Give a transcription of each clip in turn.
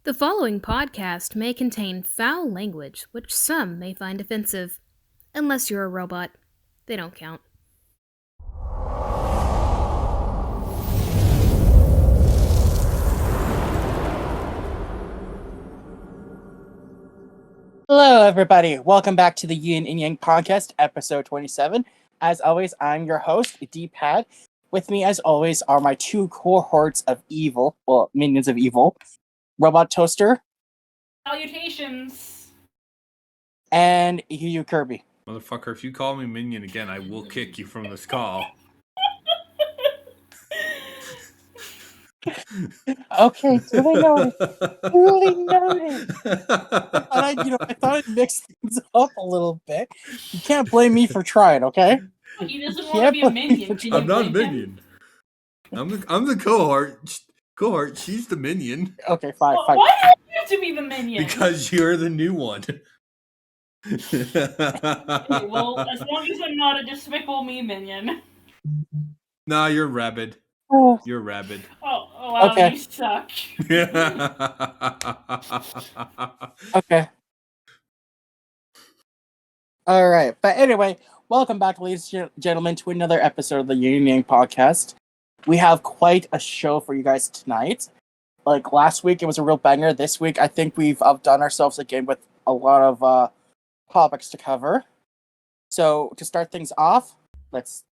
The following podcast may contain foul language which some may find offensive. Unless you're a robot, they don't count. Hello, everybody. Welcome back to the Yin and Yang podcast, episode 27. As always, I'm your host, D-Pad. With me, as always, are my two cohorts of evil, minions of evil, RobotToaster Salutations! and YuyuKirby. Motherfucker, if you call me minion again, I will kick you from this call. Okay, duly noted. Duly noted. I thought I'd mix things up a little bit. You can't blame me for trying, okay? He doesn't want to be a minion. I'm not a minion. I'm the cohort. Cohort, she's the minion. Okay, fine. Why do you have to be the minion? Because you're the new one. Okay, well, as long as I'm not a Despicable Me minion. Nah, you're rabid. Oh. You're rabid. Oh wow, Okay. You suck. Okay. Alright, but anyway, welcome back, ladies and gentlemen, to another episode of the Yin and Yang podcast. We have quite a show for you guys tonight. Like last week, it was a real banger. This week, I think we've outdone ourselves again with a lot of topics to cover. So, to start things off, let's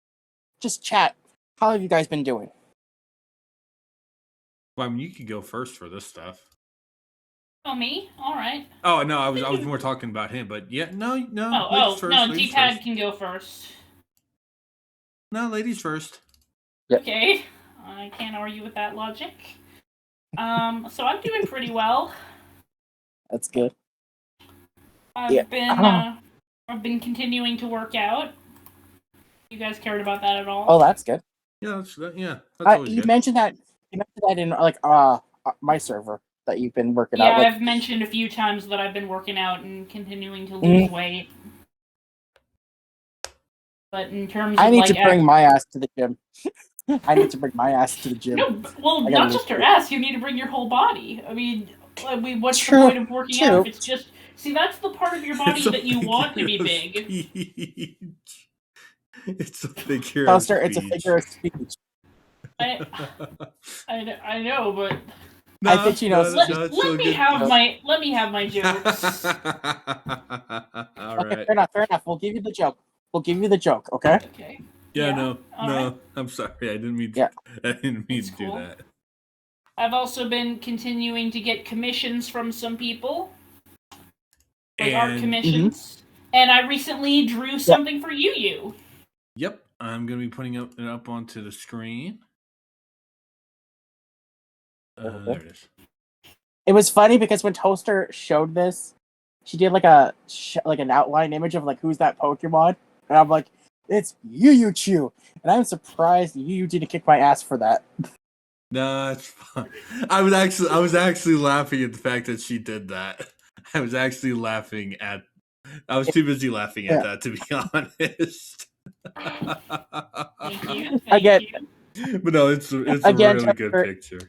just chat. How have you guys been doing? Well, I mean, you could go first for this stuff. Oh, me? Alright. Oh no, I was more talking about him, but yeah, no. Oh, no, D-Pad can go first. No, ladies first. Yep. Okay, I can't argue with that logic. So I'm doing pretty well. That's good. I've been continuing to work out. You guys cared about that at all? Oh, that's good. Yeah, that's always You good. mentioned that in my server that you've been working yeah, out. I've mentioned a few times that I've been working out and continuing to lose weight. But in terms of I need to bring my ass to the gym. I need to bring my ass to the gym. No, well, not just your ass. You need to bring your whole body. I mean, what's True. the point of working True. out if it's just... See, that's the part of your body that you want to be big. It's a figure Toaster, of it's a speech. figure of speech. I know, but No, I think she knows. let me have my jokes. All Okay, right. fair enough. We'll give you the joke. Okay. Okay. Yeah, All no. right. I'm sorry. I didn't mean. Yeah. I didn't mean It's to do cool. that. I've also been continuing to get commissions from some people, like art commissions, and I recently drew something for you. Yep, I'm gonna be putting it up onto the screen. There it is. It was funny because when Toaster showed this, she did like an outline image of like who's that Pokemon, and I'm like, it's Yuyu, and I'm surprised Yuyu didn't kick my ass for that. No, it's fine. I was actually laughing at the fact that she did that. I was actually laughing at. I was too busy laughing at that, to be honest. Thank you. Again, but no, it's again, a really good picture.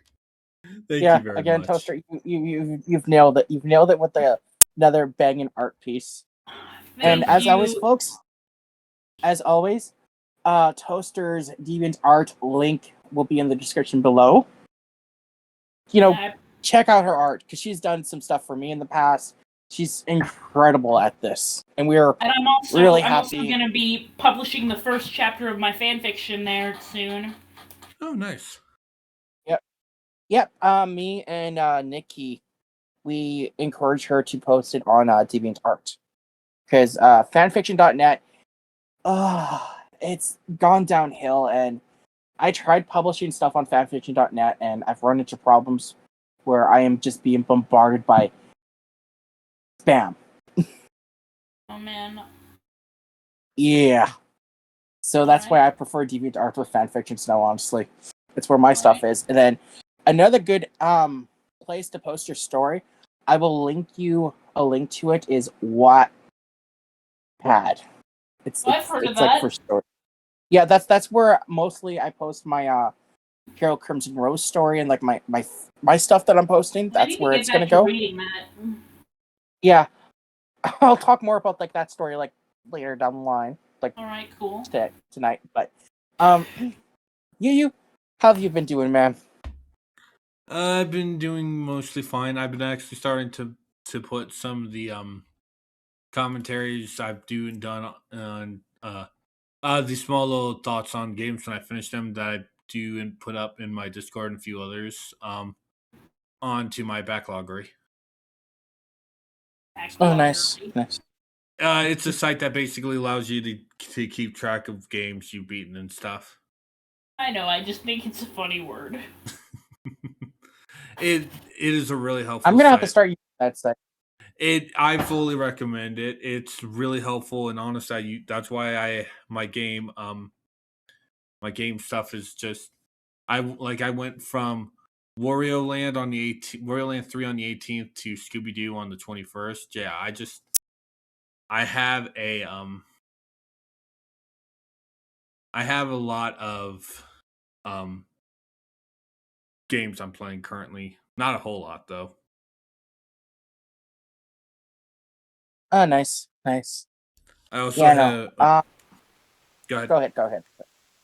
Thank you very again, much. Toaster, you've nailed it. You've nailed it with another banging art piece. And as always, folks, Toaster's Deviant Art link will be in the description below. Check out her art because she's done some stuff for me in the past. She's incredible at this, and I'm also going to be publishing the first chapter of my fanfiction there soon. Oh, nice. Yep. Me and Nikki, we encourage her to post it on Deviant Art because fanfiction.net, it's gone downhill, and I tried publishing stuff on fanfiction.net, and I've run into problems where I am just being bombarded by spam. Oh man. Yeah. So that's why I prefer DeviantArt with fanfictions now, honestly. It's where my stuff is. And then another good place to post your story, I will link you a link to it, is Wattpad. It's I've heard of like that. for story. Yeah, that's where mostly I post my Hero Crimson Rose story and like my stuff that I'm posting, that's where it's gonna go. Reading that. Yeah, I'll talk more about like that story like later down the line, like all right, cool. Tonight. But you, how have you been doing, man? I've been doing mostly fine. I've been actually starting to put some of the commentaries I've done on the small little thoughts on games when I finish them that I do and put up in my Discord and a few others onto my backloggery. Oh, nice. It's a site that basically allows you to keep track of games you've beaten and stuff. I know. I just think it's a funny word. It is a really helpful. I'm gonna have site. to start using that site. I fully recommend it. It's really helpful, and honestly, that's why my game stuff is just I went from Wario Land on the 18th, Wario Land 3 on the 18th to Scooby Doo on the 21st. Yeah, I have a lot of games I'm playing currently. Not a whole lot though. Oh, nice. I also Yeah, have. no. Go ahead. Go ahead.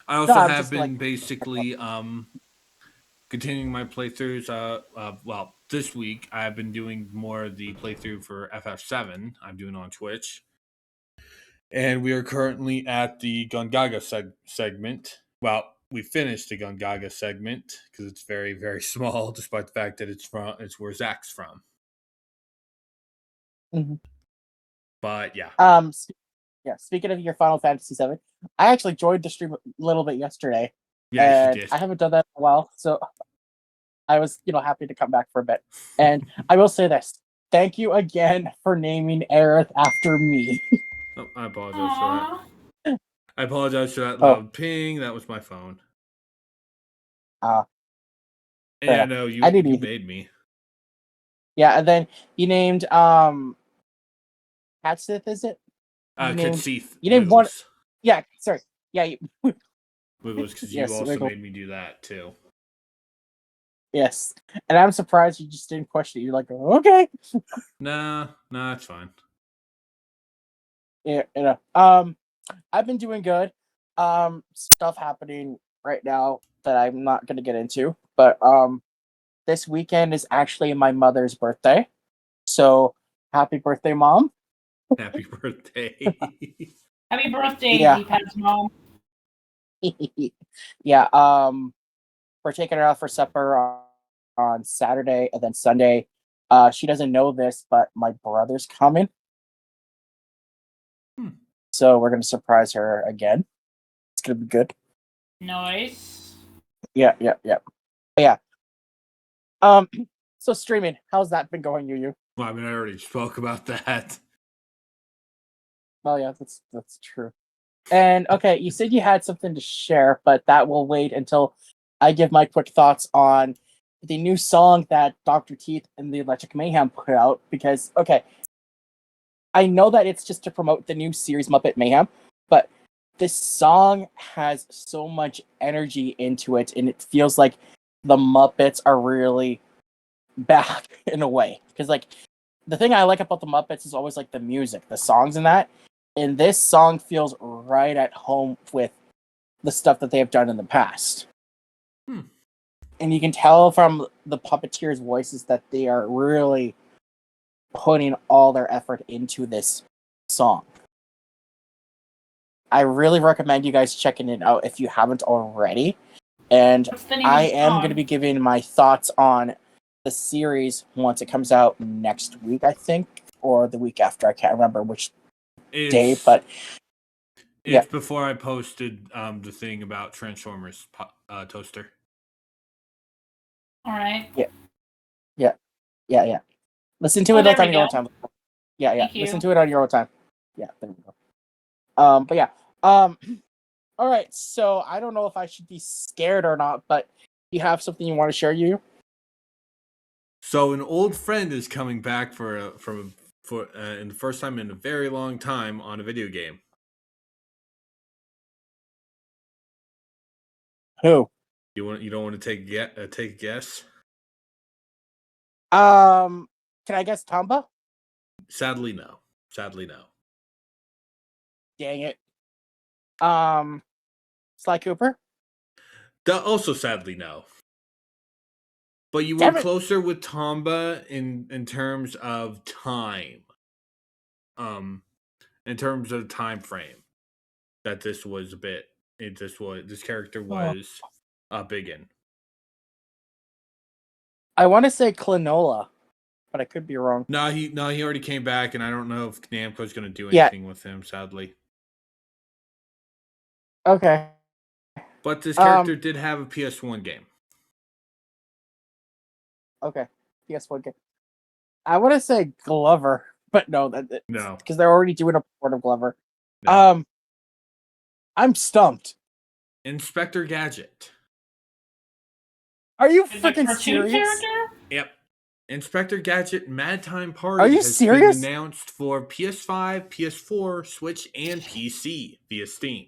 I also have been basically continuing my playthroughs. Well, this week I've been doing more of the playthrough for FF7. I'm doing on Twitch, and we are currently at the Gungaga segment. Well, we finished the Gungaga segment because it's very, very small, despite the fact that it's where Zach's from. Mm-hmm. But yeah. Yeah. Speaking of your Final Fantasy VII, I actually joined the stream a little bit yesterday. Yeah, you did. I haven't done that in a while, so I was, happy to come back for a bit. And I will say this: thank you again for naming Aerith after me. Oh, I apologize for that. I apologize for that loud ping. That was my phone. Yeah, no, you made me. Yeah, and then you named Catsith, is it? Catsith. You named one. Yeah, sorry. Yeah, Wiggles, because you also made me do that too. Yes, and I'm surprised you just didn't question it. You're like, okay. Nah, it's fine. Yeah, I've been doing good. Stuff happening right now that I'm not gonna get into, but this weekend is actually my mother's birthday, so happy birthday, Mom! Happy birthday! Happy birthday, Yeah. D-Pad's mom. Yeah. We're taking her out for supper on Saturday, and then Sunday. She doesn't know this, but my brother's coming. So we're gonna surprise her again. It's gonna be good. Nice. Yeah. So streaming, how's that been going, Yuyu? Well, I mean, I already spoke about that. Well, yeah, that's true. And okay, you said you had something to share, but that will wait until I give my quick thoughts on the new song that Dr. Teeth and the Electric Mayhem put out. Because, okay, I know that it's just to promote the new series Muppet Mayhem, but this song has so much energy into it, and it feels like the Muppets are really back in a way. Because, like, the thing I like about the Muppets is always, like, the music, the songs and that. And this song feels right at home with the stuff that they have done in the past. And you can tell from the puppeteers' voices that they are really putting all their effort into this song. I really recommend you guys checking it out if you haven't already. And I am going to be giving my thoughts on the series once it comes out next week, I think, or the week after. I can't remember which day, but it's before I posted the thing about Transformers Toaster. All right. Yeah. Listen to it on your own time. Yeah. Listen to it on your own time. Yeah, there we go. But yeah. All right. So I don't know if I should be scared or not, but you have something you want to share, you? So an old friend is coming back for in the first time in a very long time on a video game. Who? You don't want to take a guess? Can I guess Tomba? Sadly, no. Sadly, no. Dang it. Sly Cooper? Also, sadly, no. But you were Damn it. closer with Tomba in terms of time. In terms of time frame, that this was a bit. This character was big in. I want to say Klonoa, but I could be wrong. No, he already came back, and I don't know if Namco's going to do anything with him. Sadly. Okay. But this character did have a PS1 game. Okay, PS1 game. I want to say Glover, but no, No, because they're already doing a port of Glover. No. I'm stumped. Inspector Gadget. Are you Is it a freaking cartoon serious? character? Yep. Inspector Gadget Mad Time Party Are you has serious? been announced for PS5, PS4, Switch, and PC via Steam.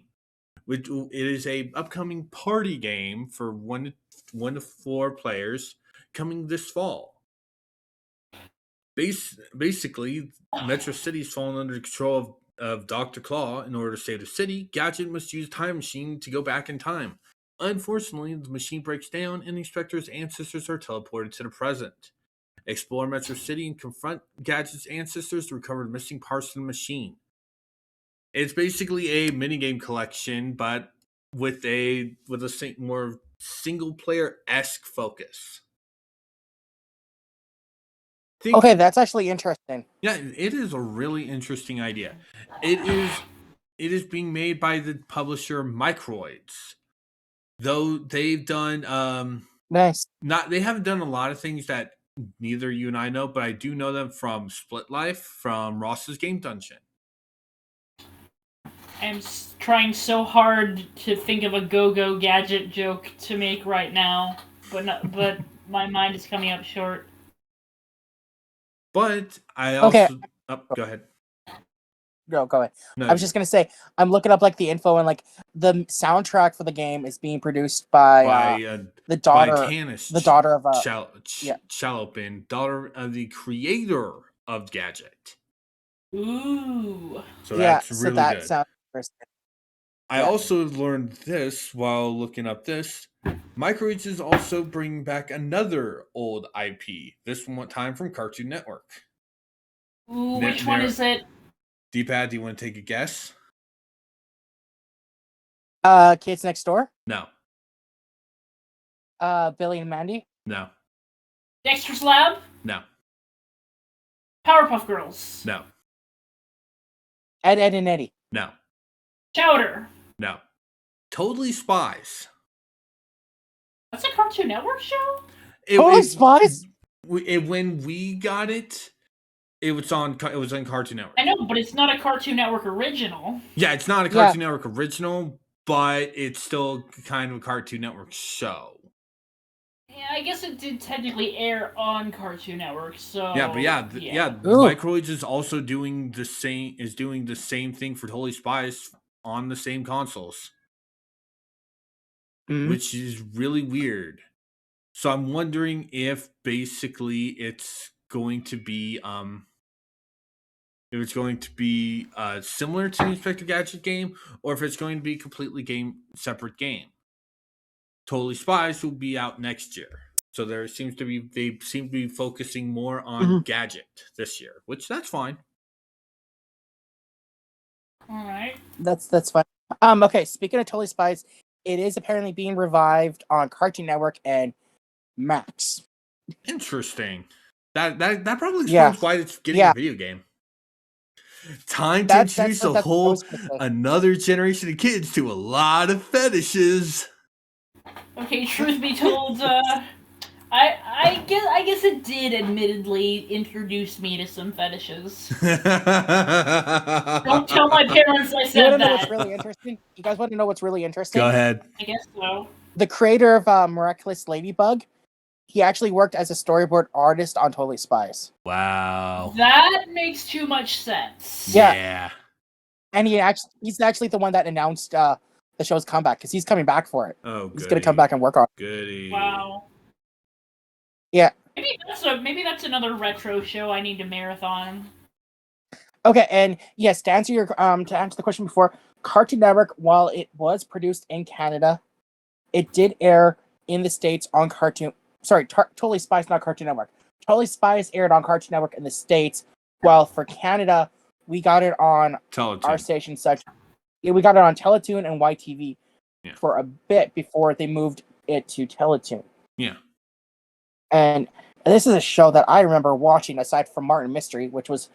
It is a upcoming party game for one to 4 players coming this fall. Basically, Metro City's fallen under the control of Dr. Claw. In order to save the city, Gadget must use a time machine to go back in time. Unfortunately, the machine breaks down and the Inspector's ancestors are teleported to the present. Explore Metro City and confront Gadget's ancestors to recover the missing parts of the machine. It's basically a minigame collection, but with a more single player-esque focus. Okay, that's actually interesting. Yeah, it is a really interesting idea. It is being made by the publisher Microids. Though they've done Nice. they haven't done a lot of things that neither you and I know, but I do know them from Split Life, from Ross's Game Dungeon. I'm trying so hard to think of a go-go gadget joke to make right now, but my mind is coming up short. But I also go ahead. No, go ahead. No, I was just gonna say I'm looking up like the info and like the soundtrack for the game is being produced by the daughter, of Chalopin, daughter of the creator of Gadget. Ooh. So that's really good. Sounds interesting. I also learned this while looking up this. Microids is also bringing back another old IP, this one time from Cartoon Network. Ooh, which one is it? D-Pad, do you want to take a guess? Kids Next Door? No. Billy and Mandy? No. Dexter's Lab? No. Powerpuff Girls? No. Ed, Ed, and Eddie? No. Chowder? No. Totally Spies. That's a Cartoon Network show? Totally Spies? When we got it, it was on Cartoon Network. I know, but it's not a Cartoon Network original. Yeah, it's not a Cartoon Network original, but it's still kind of a Cartoon Network show. Yeah, I guess it did technically air on Cartoon Network, so yeah, but Microids is also doing the same thing for Totally Spies on the same consoles, which is really weird. So I'm wondering if basically it's going to be similar to the Inspector Gadget game, or if it's going to be a completely separate game. Totally Spies will be out next year. So they seem to be focusing more on Gadget this year, which that's fine. All right. That's fine. Okay, speaking of Totally Spies, it is apparently being revived on Cartoon Network and Max. Interesting. That probably explains why it's getting a video game. Time to introduce another generation of kids to a lot of fetishes. Okay, truth be told, I guess it did admittedly introduce me to some fetishes. Don't tell my parents I said that. Know what's really interesting? You guys want to know what's really interesting? Go ahead. I guess so. The creator of Miraculous Ladybug, he actually worked as a storyboard artist on Totally Spies. Wow. That makes too much sense. Yeah. And he's actually the one that announced the show's comeback because he's coming back for it. Oh, he's going to come back and work on it. Goody. Wow. Yeah. Maybe that's another retro show I need to marathon. Okay, and yes, to answer the question before, Cartoon Network, while it was produced in Canada, it did air in the States on Cartoon. Sorry, Totally Spies, not Cartoon Network. Totally Spies aired on Cartoon Network in the States, while for Canada, we got it on Teletoon. our station. We got it on Teletoon and YTV for a bit before they moved it to Teletoon. Yeah. And this is a show that I remember watching, aside from Martin Mystery, which was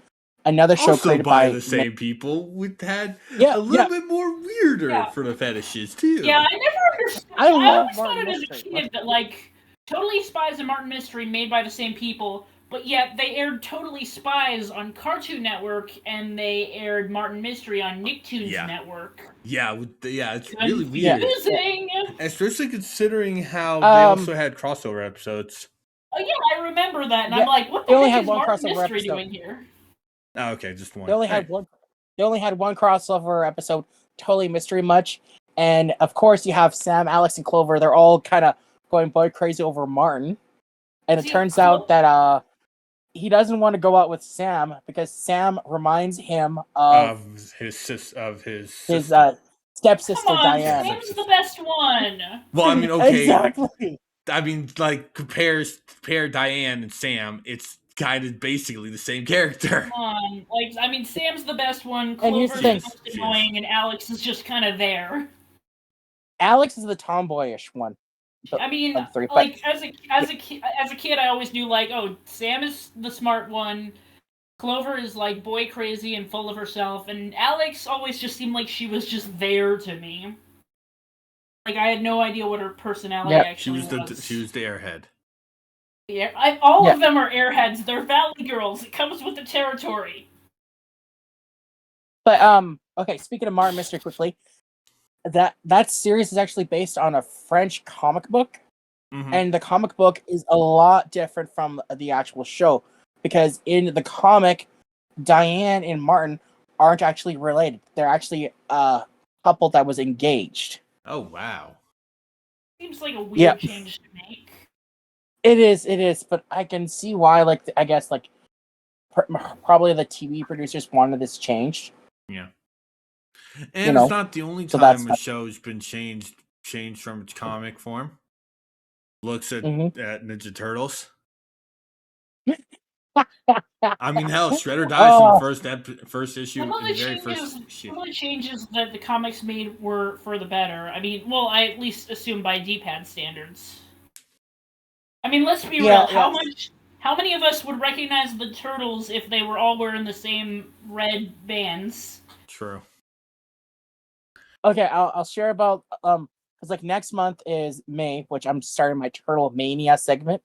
another show also created by the same people. We had a little bit more weirder for the fetishes too. Yeah, I never understood. I always thought it as a kid that like Totally Spies and Martin Mystery made by the same people, but yet they aired Totally Spies on Cartoon Network and they aired Martin Mystery on Nicktoons Network. Yeah, it's really weird. Confusing. Especially considering how they also had crossover episodes. Oh yeah, I remember that, and I'm like, what the heck is Martin Mystery doing here? Oh, okay, just one. They only had one. They only had one crossover episode, Totally Mystery Much, and of course you have Sam, Alex, and Clover. They're all kind of going boy crazy over Martin, and it turns out that he doesn't want to go out with Sam because Sam reminds him of his stepsister Diane. Sam's the best one. Well, I mean, okay, exactly. I mean, like compare Diane and Sam. It's kind of basically the same character. Come on, like I mean, Sam's the best one. Clover's the most annoying, and Alex is just kind of there. Alex is the tomboyish one. I mean, like as a kid, I always knew like, oh, Sam is the smart one. Clover is like boy crazy and full of herself, and Alex always just seemed like she was just there to me. Like I had no idea what her personality actually was. She was the airhead. Yeah, all of them are airheads. They're Valley Girls. It comes with the territory. But okay. Speaking of Martin Mystery, quickly, that series is actually based on a French comic book, and the comic book is a lot different from the actual show because in the comic, Diane and Martin aren't actually related. They're actually a couple that was engaged. Oh wow! Seems like a weird change to make. It is, but I can see why. Like, I guess, like, probably the TV producers wanted this changed. Yeah, and it's not the only time a show's been changed from its comic form. Looks at Ninja Turtles. I mean, hell, Shredder dies in the first issue. Some of the changes that the comics made were for the better. I mean, well, I at least assume by D-pad standards. I mean, let's be real. How many of us would recognize the Turtles if they were all wearing the same red bands? True. Okay, I'll share about because like next month is May, which I'm starting my Turtle Mania segment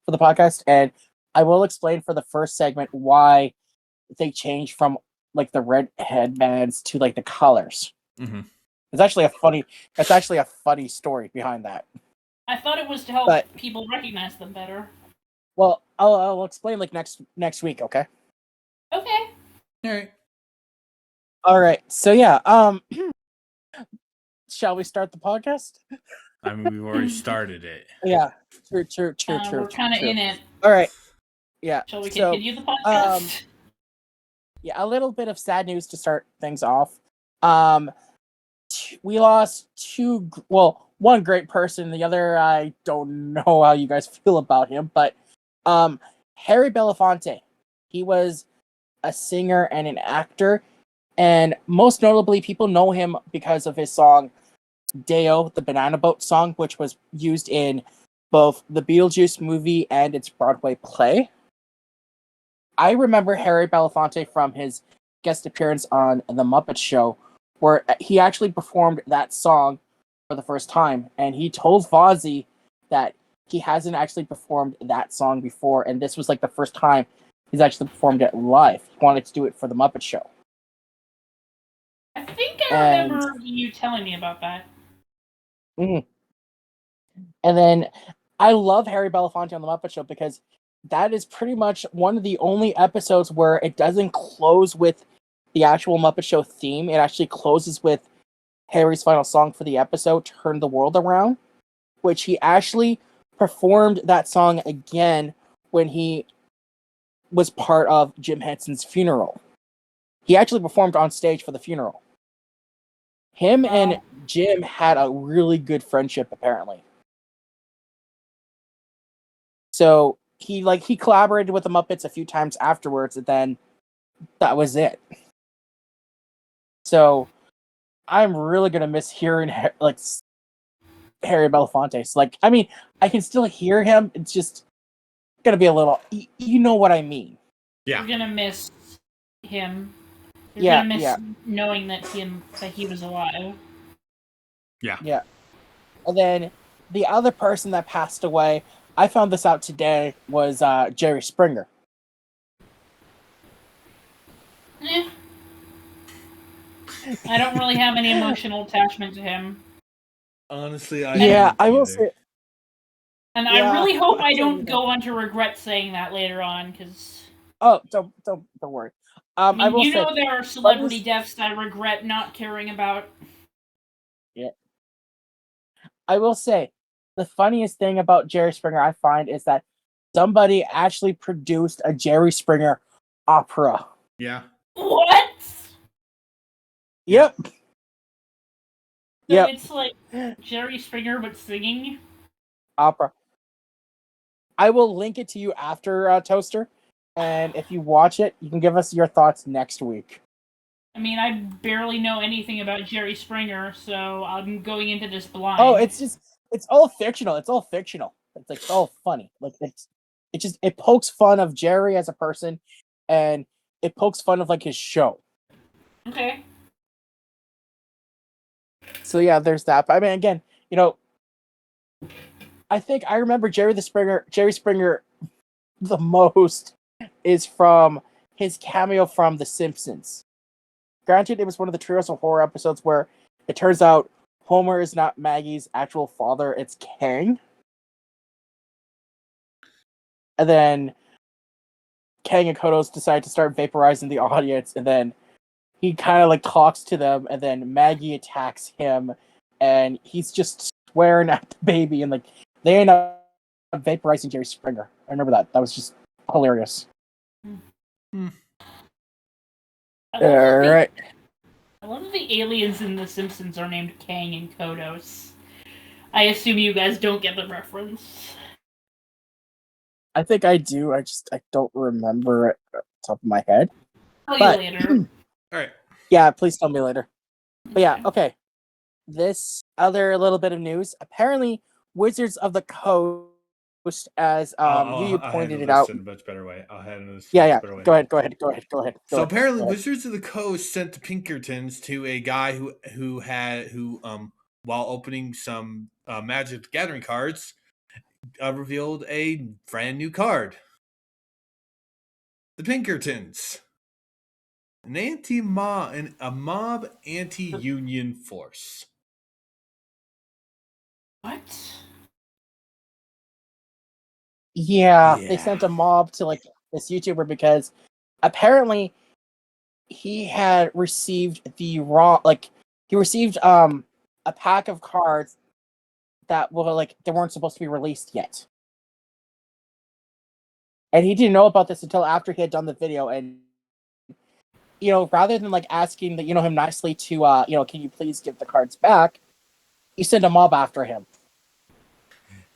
for the podcast, and I will explain for the first segment why they changed from like the red headbands to like the colors. Mm-hmm. It's actually a funny story behind that. I thought it was to help people recognize them better. Well, I'll explain like next week, okay? Okay. All right. So yeah, shall we start the podcast? I mean, we've already started it. Yeah. True. We're kind of in it. All right. Yeah. Shall we continue the podcast? Yeah, a little bit of sad news to start things off. We lost one great person. The other, I don't know how you guys feel about him, but Harry Belafonte. He was a singer and an actor, and most notably, people know him because of his song Deo, the Banana Boat song, which was used in both the Beetlejuice movie and its Broadway play. I remember Harry Belafonte from his guest appearance on The Muppet Show, where he actually performed that song for the first time, and he told Fozzie that he hasn't actually performed that song before, and this was like the first time he's actually performed it live. He wanted to do it for The Muppet Show. I think I remember you telling me about that. Mm-hmm. And then I love Harry Belafonte on The Muppet Show because that is pretty much one of the only episodes where it doesn't close with the actual Muppet Show theme. It actually closes with Harry's final song for the episode, Turn the World Around, which he actually performed that song again when he was part of Jim Henson's funeral. He actually performed on stage for the funeral. Him and Jim had a really good friendship, apparently. So he collaborated with the Muppets a few times afterwards, and then that was it. So I'm really gonna miss hearing Harry Belafonte. Like, I mean, I can still hear him. It's just gonna be a little. You know what I mean? Yeah. You're gonna miss him. You're gonna miss knowing that he was alive. Yeah. Yeah. And then the other person that passed away, I found this out today, was Jerry Springer. I don't really have any emotional attachment to him. Honestly, I will say. And I really hope I don't go on to regret saying that later on, because. Oh, don't worry. I mean, there are celebrity deaths I regret not caring about. Yeah. I will say, the funniest thing about Jerry Springer I find is that somebody actually produced a Jerry Springer opera. Yeah. What? Yep. So it's like Jerry Springer but singing? Opera. I will link it to you after Toaster, and if you watch it, you can give us your thoughts next week. I mean, I barely know anything about Jerry Springer, so I'm going into this blind. Oh, it's all fictional. It's all fictional. It's all funny. Like it pokes fun of Jerry as a person, and it pokes fun of his show. Okay. So yeah, there's that. But I mean, again, I think I remember Jerry Springer the most is from his cameo from The Simpsons. Granted, it was one of the trios of horror episodes where it turns out Homer is not Maggie's actual father, it's Kang. And then Kang and Kodos decide to start vaporizing the audience, and then he kind of talks to them, and then Maggie attacks him, and he's just swearing at the baby, and they end up vaporizing Jerry Springer. I remember that. That was just hilarious. Alright. I love that the aliens in The Simpsons are named Kang and Kodos. I assume you guys don't get the reference. I think I do. I don't remember it off the top of my head. Tell you later. Alright. Yeah, please tell me later. But yeah, okay. This other little bit of news. Apparently, Wizards of the Coast, as you pointed it out. In a much better way. I'll handle this. Yeah. Better way. Go ahead. So apparently, Wizards of the Coast sent the Pinkertons to a guy who while opening some Magic the Gathering cards, revealed a brand new card. The Pinkertons, a mob anti-union force. What? Yeah, they sent a mob to this YouTuber because apparently he had received the wrong he received a pack of cards that were they weren't supposed to be released yet. And he didn't know about this until after he had done the video, and rather than asking him nicely to can you please give the cards back, he sent a mob after him.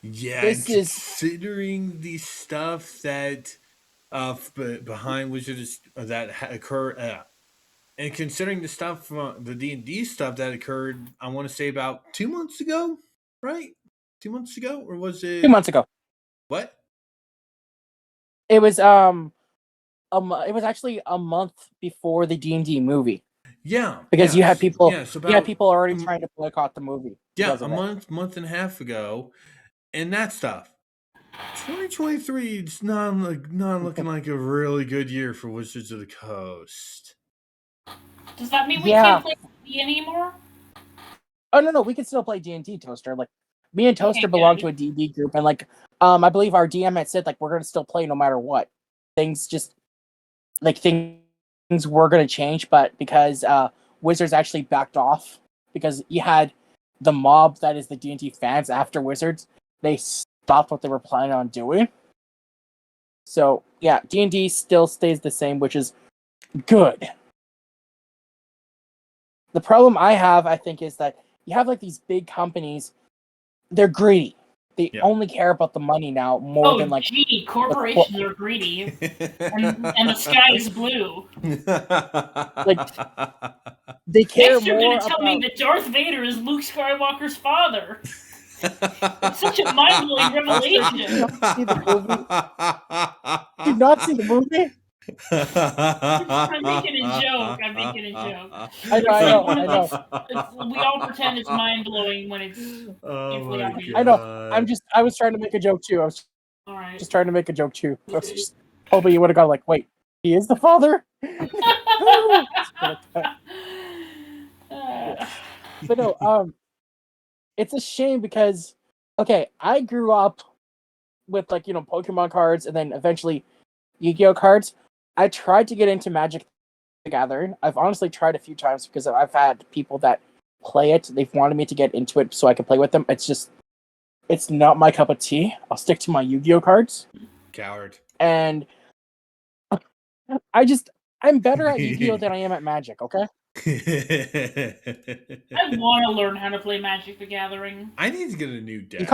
Yeah, considering the stuff that behind Wizards that occurred, and considering the stuff from the D&D stuff that occurred, I want to say about 2 months ago, right? 2 months ago, or was it 2 months ago? What? It was it was actually a month before the D&D movie. Yeah, because you had people. Yes, you had people already trying to boycott the movie. Yeah, a month and a half ago. And that stuff. 2023 is not looking like a really good year for Wizards of the Coast. Does that mean we can't play D&D anymore? Oh no, we can still play D&D, Toaster. Me and Toaster belong to a D&D group, and I believe our DM had said we're gonna still play no matter what. Things just things were gonna change, but because Wizards actually backed off because you had the mob that is the D&D fans after Wizards. They stopped what they were planning on doing. So yeah, D&D still stays the same, which is good. The problem I have, I think, is that you have like these big companies. They're greedy. They only care about the money now more than like. Corporations are greedy, and the sky is blue. Like they care Next, you're more going to tell me that Darth Vader is Luke Skywalker's father. It's such a mind-blowing revelation. Did not see the movie? I'm making a joke. I know. We all pretend it's mind-blowing when it's usually obvious. I know. I was trying to make a joke too. I was just trying to make a joke too. I was just hoping you would have gone like, wait, he is the father? But no, it's a shame because, okay, I grew up with like, Pokemon cards and then eventually Yu-Gi-Oh cards. I tried to get into Magic the Gathering. I've honestly tried a few times because I've had people that play it. They've wanted me to get into it so I can play with them. It's not my cup of tea. I'll stick to my Yu-Gi-Oh cards. Coward. And I'm better at Yu-Gi-Oh than I am at Magic, okay? I want to learn how to play Magic the Gathering. I need to get a new deck. You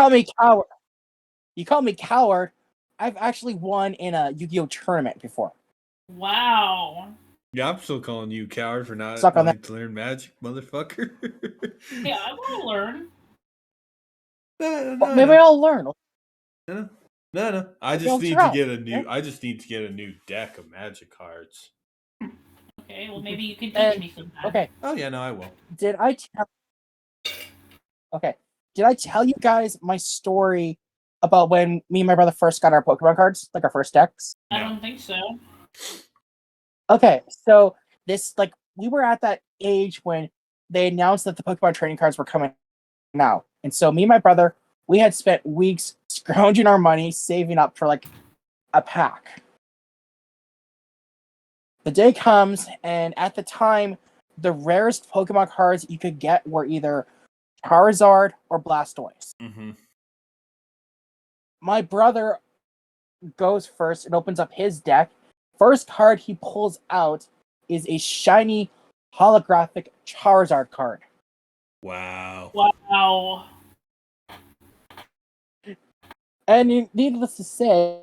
call me coward. I've actually won in a Yu-Gi-Oh tournament before. Wow. Yeah, I'm still calling you coward for not wanting to learn Magic, motherfucker. Yeah, I want to learn. Maybe I'll learn. No. I just need to get a new deck of Magic cards. Okay, well maybe you can teach me sometime. Okay. Oh yeah, no, I will. Did I tell you guys my story about when me and my brother first got our Pokemon cards, like our first decks? I don't think so. Okay, so we were at that age when they announced that the Pokemon trading cards were coming out. And so me and my brother, we had spent weeks scrounging our money, saving up for like a pack. The day comes, and at the time, the rarest Pokemon cards you could get were either Charizard or Blastoise. Mm-hmm. My brother goes first and opens up his deck. First card he pulls out is a shiny holographic Charizard card. Wow. And needless to say,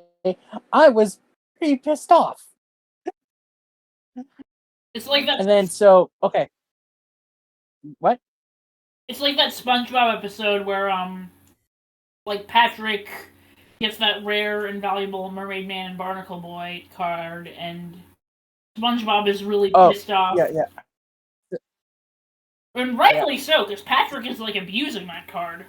I was pretty pissed off. It's like that. And then okay. What? It's like that SpongeBob episode where like Patrick gets that rare and valuable Mermaid Man and Barnacle Boy card, and SpongeBob is really pissed off. Yeah. And rightfully so, because Patrick is like abusing that card.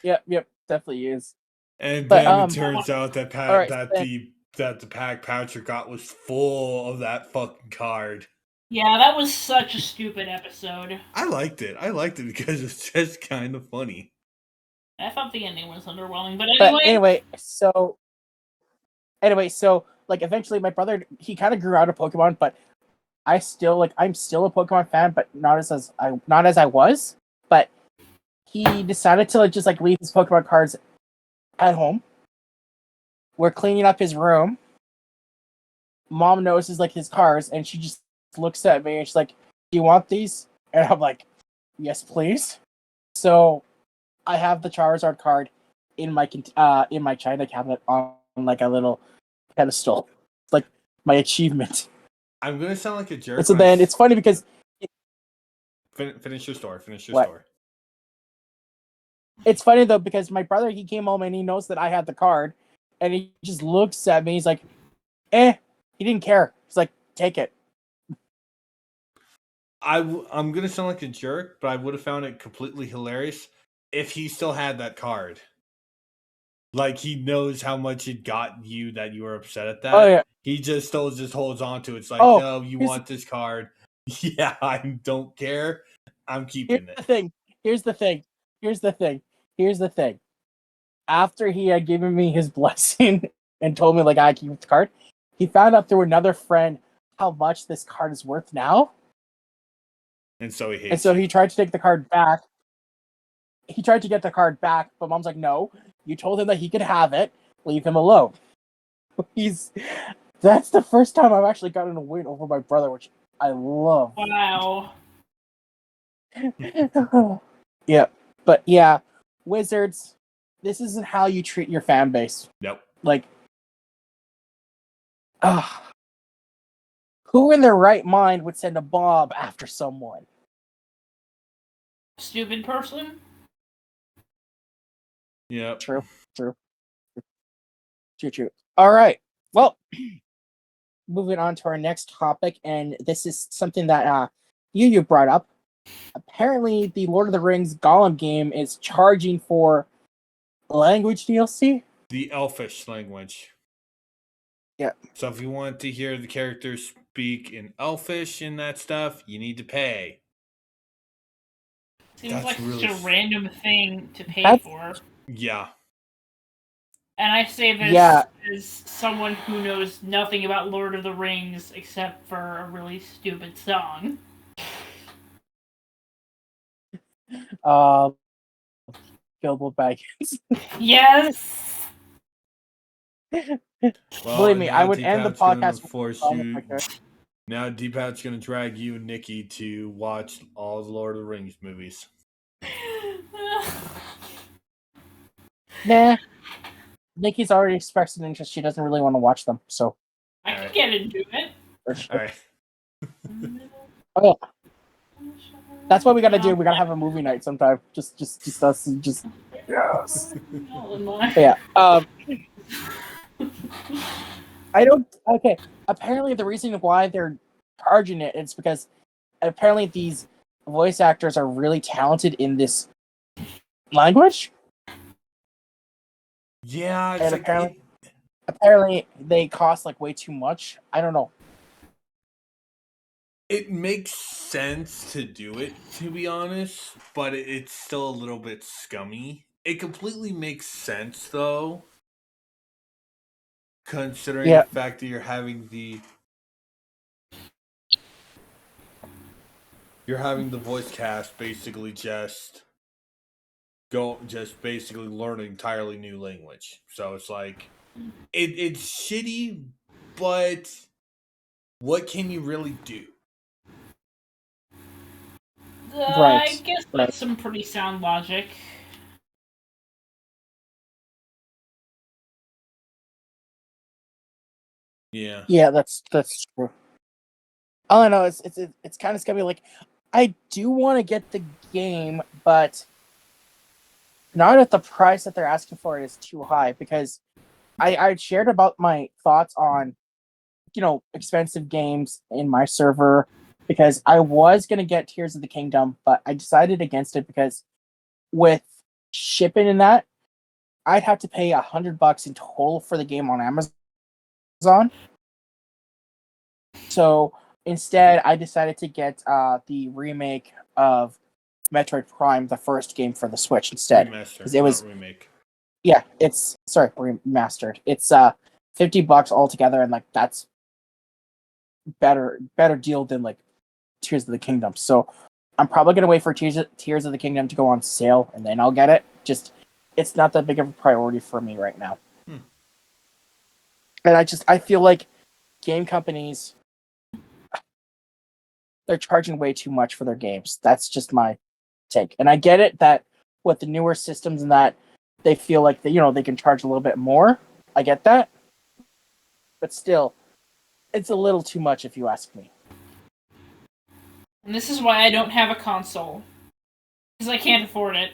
Yep, definitely is. And then it turns out that the pack Patrick got was full of that fucking card. Yeah, that was such a stupid episode. I liked it because it's just kind of funny. I thought the ending was underwhelming, but anyway, so like eventually my brother, he kind of grew out of Pokemon, but I'm still a Pokemon fan, but not as I was. But he decided to just leave his Pokemon cards at home. We're cleaning up his room. Mom notices his cards, and she just looks at me and she's like, "Do you want these?" And I'm like, "Yes, please." So I have the Charizard card in my china cabinet on a little pedestal. It's like my achievement. I'm gonna sound like a jerk. And so then it's funny because finish your story. It's funny though because my brother, he came home and he knows that I had the card, and he just looks at me. He's like, He didn't care. He's like, "Take it." I'm gonna sound like a jerk, but I would have found it completely hilarious if he still had that card. Like, he knows how much it got you that you were upset at that. Oh yeah. He just holds on to it. It's like, no, you want this card? Yeah, I don't care. I'm keeping it. Here's the thing. After he had given me his blessing and told me I keep the card, he found out through another friend how much this card is worth now. And so he hates And so you. he tried to take the card back. He tried to get the card back, but Mom's like, no. You told him that he could have it. Leave him alone. That's the first time I've actually gotten a win over my brother, which I love. Wow. Yeah. But yeah, Wizards, this isn't how you treat your fan base. Nope. Like, who in their right mind would send a bomb after someone? Stupid person? Yep. True. All right. Well, moving on to our next topic, and this is something that you brought up. Apparently, the Lord of the Rings Gollum game is charging for language DLC. The Elfish language. Yeah. So if you want to hear the characters speak in Elfish and that stuff, you need to pay. Seems That's like really such a random thing to pay for. Yeah. And I say this as someone who knows nothing about Lord of the Rings except for a really stupid song. Bilbo Baggins. Yes! Well, Believe me, I now would end the Deepat's gonna podcast with force song you. if I could. Now Deepat's gonna drag you and Nikki to watch all the Lord of the Rings movies. Nah. Nikki's already expressed an interest. She doesn't really want to watch them, so. I can get into it. For sure. Alright. Okay. That's what we gotta do. We gotta have a movie night sometime. Just us. Just yes. Yeah. I don't. Okay. Apparently, the reason why they're charging it is because apparently these voice actors are really talented in this language. Yeah, it's And like apparently they cost like way too much. I don't know. it makes sense to do it, to be honest, but it's still a little bit scummy. It completely makes sense, though, considering the fact that you're having the voice cast basically just basically learn an entirely new language. So it's like it's shitty, but what can you really do? I guess that's some pretty sound logic. Yeah. Yeah, that's true. All I know is it's kind of scummy. Like, I do want to get the game, but not at the price that they're asking for. It is too high because I shared about my thoughts on expensive games in my server because I was gonna get Tears of the Kingdom, but I decided against it because with shipping and that, I'd have to pay $100 in total for the game on Amazon. So instead, I decided to get the remake of Metroid Prime, the first game for the Switch instead. Remaster, It was not remake. Yeah, it's remastered. It's $50 altogether, and like that's better deal than like Tears of the Kingdom. So I'm probably gonna wait for Tears of the Kingdom to go on sale, and then I'll get it. Just it's not that big of a priority for me right now. And I feel like game companies, they're charging way too much for their games. That's just my take. And I get it that with the newer systems and that they feel like they can charge a little bit more. I get that. But still, it's a little too much if you ask me. And this is why I don't have a console. Because I can't afford it.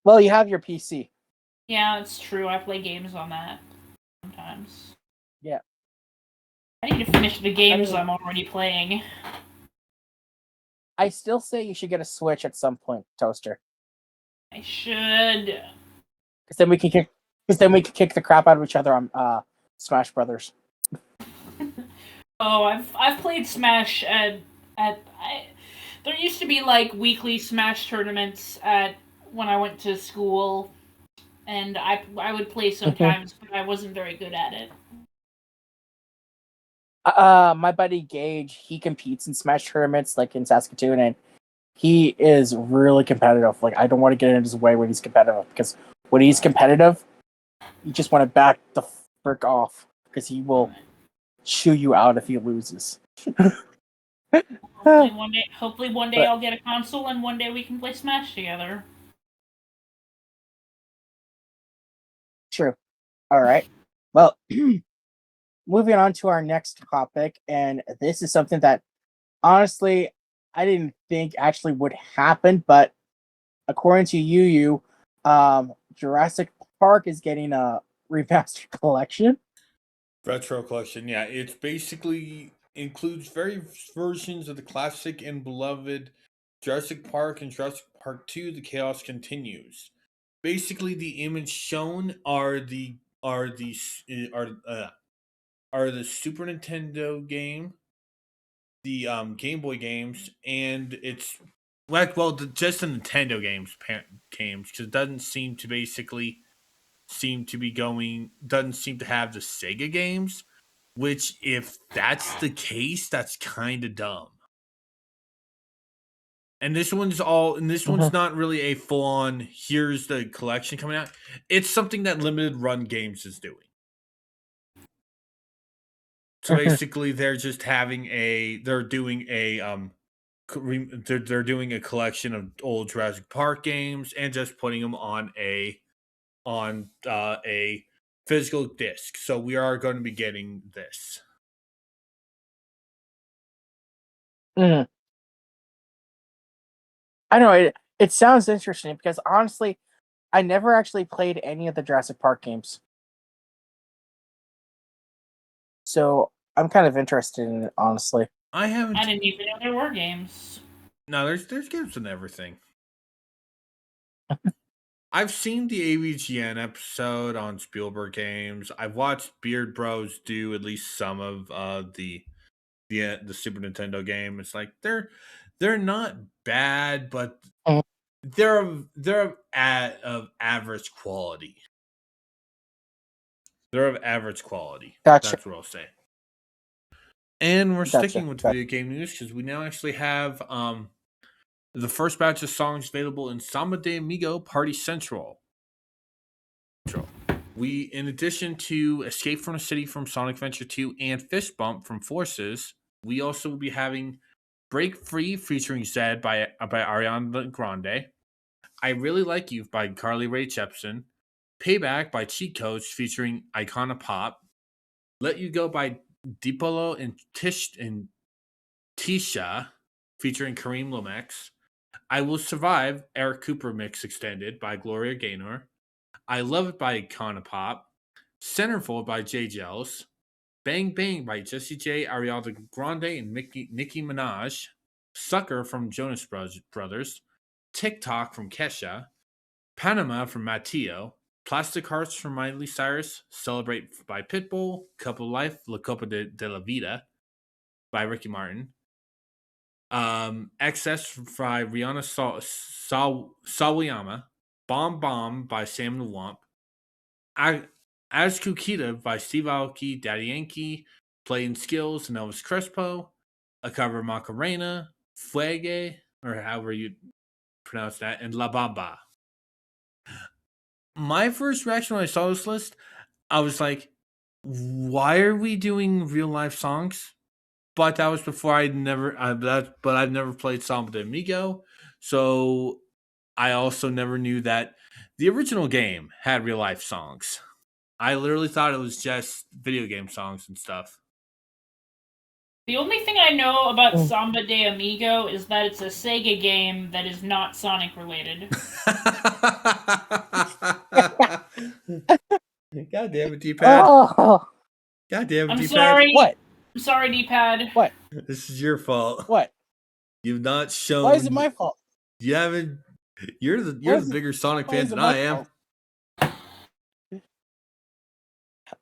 Well, you have your PC. Yeah, it's true. I play games on that sometimes. Yeah. I need to finish the games I'm already playing. I still say you should get a Switch at some point, Toaster. I should. Because then we can kick the crap out of each other on Smash Brothers. Oh, I've played Smash there used to be like weekly Smash tournaments when I went to school, and I would play sometimes, but I wasn't very good at it. My buddy Gage, he competes in Smash tournaments like in Saskatoon, and he is really competitive. Like, I don't want to get in his way when he's competitive, because when he's competitive, you just want to back the frick off, because he will chew you out if he loses. Hopefully one day I'll get a console, and one day we can play Smash together. True. All right. Well, moving on to our next topic, and this is something that honestly I didn't think actually would happen, but according to Jurassic Park is getting a remastered collection. Retro collection, yeah. It's basically includes various versions of the classic and beloved Jurassic Park and Jurassic Park 2, The Chaos Continues. Basically, the image shown are the Super Nintendo game, the Game Boy games, and it's just the Nintendo games because it doesn't seem to have the Sega games, which, if that's the case, that's kind of dumb. And this one's not really a full on here's the collection coming out. It's something that Limited Run Games is doing. So basically they're doing a collection of old Jurassic Park games and just putting them on a physical disc. So we are going to be getting this. Mm. I know it sounds interesting because honestly, I never actually played any of the Jurassic Park games, so I'm kind of interested in it. Honestly, I didn't even know there were games. No, there's games and everything. I've seen the AVGN episode on Spielberg Games. I've watched Beard Bros do at least some of the Super Nintendo game. It's like they're not bad, but they're of average quality. They're of average quality. Gotcha. That's what I'll say. And we're sticking with video game news because we now actually have the first batch of songs available in Samba de Amigo Party Central. We, in addition to Escape from the City from Sonic Adventure 2 and Fist Bump from Forces, we also will be having Break Free featuring Zed by Ariana Grande, I Really Like You by Carly Rae Jepsen, Payback by Cheat Codes featuring Icona Pop, Let You Go by Dipolo and Tisha featuring Kareem Lomax, I Will Survive Eric Cooper Mix Extended by Gloria Gaynor, I Love It by Icona Pop, Centerfold by J Gels, Bang Bang by Jessie J, Ariana Grande, and Nicki Minaj, Sucker from Jonas Brothers, TikTok from Kesha, Panama from Matteo, Plastic Hearts from Miley Cyrus, Celebrate by Pitbull, Couple Life, La Copa de la Vida by Ricky Martin, Excess by Rihanna Sawayama, Bomb Bomb by Sam the Womp, As Kukita by Steve Aoki, Daddy Yankee, Playing Skills, and Elvis Crespo, a cover of Macarena, Fuege, or however you pronounce that, and La Bamba. My first reaction when I saw this list, I was like, why are we doing real life songs? But that was before I've never played Samba de Amigo, so I also never knew that the original game had real life songs. I literally thought it was just video game songs and stuff. The only thing I know about Samba de Amigo is that it's a Sega game that is not Sonic related. God damn it, D-pad. Oh. God damn it, I'm D-pad. sorry. What? I'm sorry, D-pad. What? This is your fault. What? You've not shown. Why is it my fault? You haven't. You're the bigger Sonic fan than I am.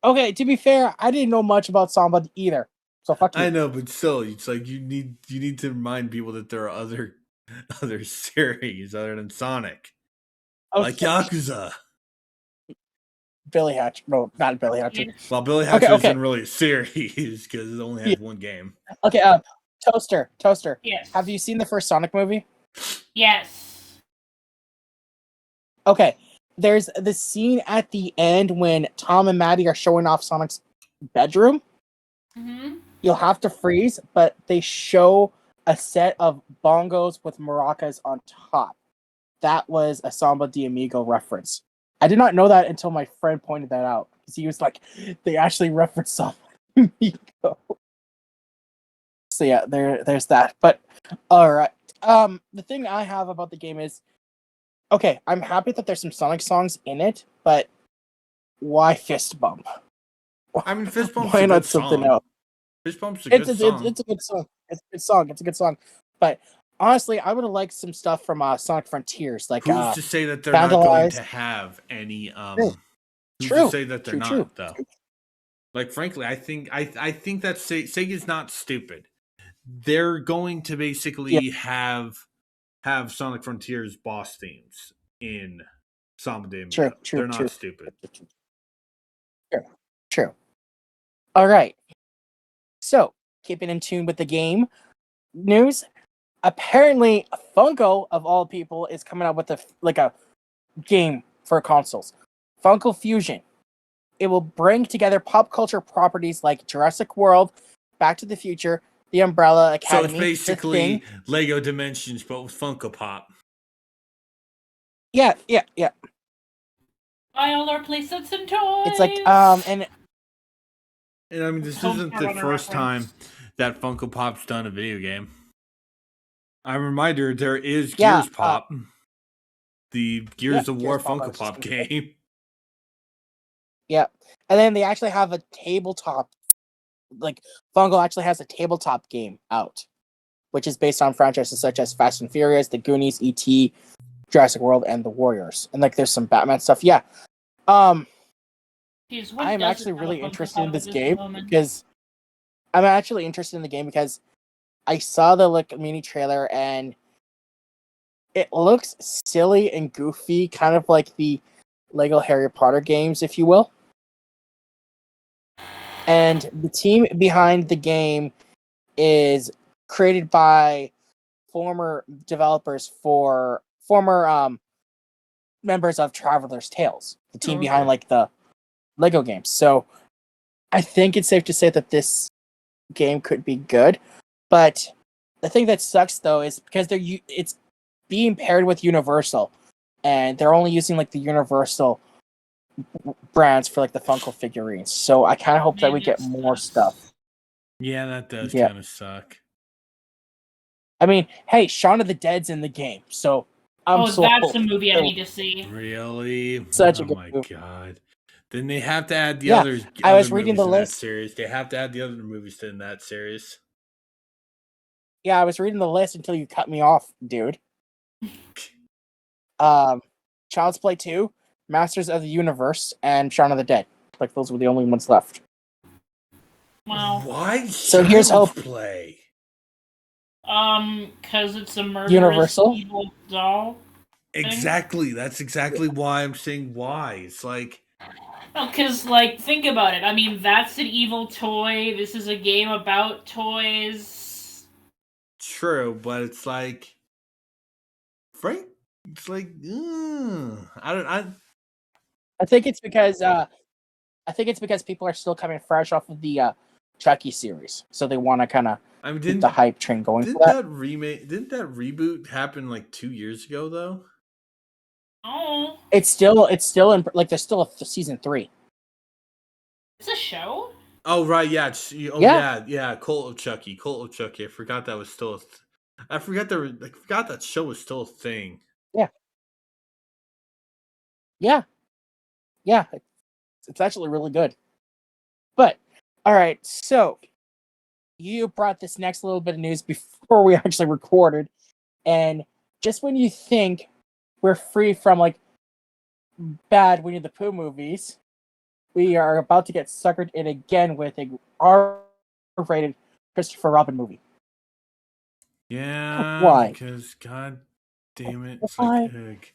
Okay, to be fair, I didn't know much about Samba either. So fuck you. I know, but still, it's like you need to remind people that there are other series other than Sonic, like Yakuza. Billy Hatcher. No, not Billy Hatcher. Well, Billy Hatcher isn't really a series because it only has one game. Okay, Toaster. Yes. Have you seen the first Sonic movie? Yes. Okay, there's the scene at the end when Tom and Maddie are showing off Sonic's bedroom. Mm-hmm. You'll have to freeze, but they show a set of bongos with maracas on top. That was a Samba de Amigo reference. I did not know that until my friend pointed that out. Because he was like, they actually referenced Samba de Amigo. So yeah, there's that. But alright. The thing I have about the game is, okay, I'm happy that there's some Sonic songs in it, but why Fist Bump? I mean, Fist Bump's why a not good something song. else? Fist Bump's a good song. It's a good song. It's a good song. But honestly, I would have liked some stuff from Sonic Frontiers, like who's to say that they're not going to have any who's to say that they're not though? Like, frankly, I think that Sega's not stupid. They're going to basically have Sonic Frontiers boss themes in Samba de Amigo. They're not stupid. True. All right. So, keeping in tune with the game news, apparently Funko, of all people, is coming out with a game for consoles. Funko Fusion. It will bring together pop culture properties like Jurassic World, Back to the Future, The Umbrella Academy. So it's basically Lego Dimensions, but with Funko Pop. Yeah. Buy all our playsets and toys. It's like and I mean, this isn't the first time that Funko Pop's done a video game. I'm reminder there is Gears Pop, the Gears of War Funko Pop game. Yeah, and then they actually have a tabletop. Like Funko actually has a tabletop game out, which is based on franchises such as Fast and Furious, The Goonies, E.T., Jurassic World, and The Warriors. And like, there's some Batman stuff. Yeah. I am actually really interested in this game because I saw the mini trailer and it looks silly and goofy, kind of like the Lego Harry Potter games, if you will. And the team behind the game is created by former members of Traveler's Tales, the team behind like the Lego games. So I think it's safe to say that this game could be good. But the thing that sucks though is because it's being paired with Universal, and they're only using like the Universal brands for like the Funko figurines. So I kind of hope that we get more stuff. Yeah, that does kind of suck. I mean, hey, Shaun of the Dead's in the game, so that's the movie I need to see. Really? Such a good movie. God. Then they have to add the others. I was reading the list. Series. They have to add the other movies in that series. Yeah, I was reading the list until you cut me off, dude. Child's Play 2, Masters of the Universe, and Shaun of the Dead. Like, those were the only ones left. Wow. Why? So here's hope. Play. Because it's a murderous Universal evil doll. Exactly. That's exactly why I'm saying why. It's like. No, because, like, think about it. I mean, that's an evil toy. This is a game about toys. True, but it's like. Frank? It's like. I think it's because. People are still coming fresh off of the Chucky series, so they want to kind of keep the hype train going. Didn't that reboot happen like 2 years ago though? Oh, it's still in like there's still a season 3. It's a show. Oh right, yeah. Yeah. Cult of Chucky. I forgot that was still. I forgot that show was still a thing. Yeah. It's actually really good. But all right, so you brought this next little bit of news before we actually recorded, and just when you think we're free from like bad Winnie the Pooh movies, we are about to get suckered in again with a R-rated Christopher Robin movie. Yeah, why? Because God damn it, it's like,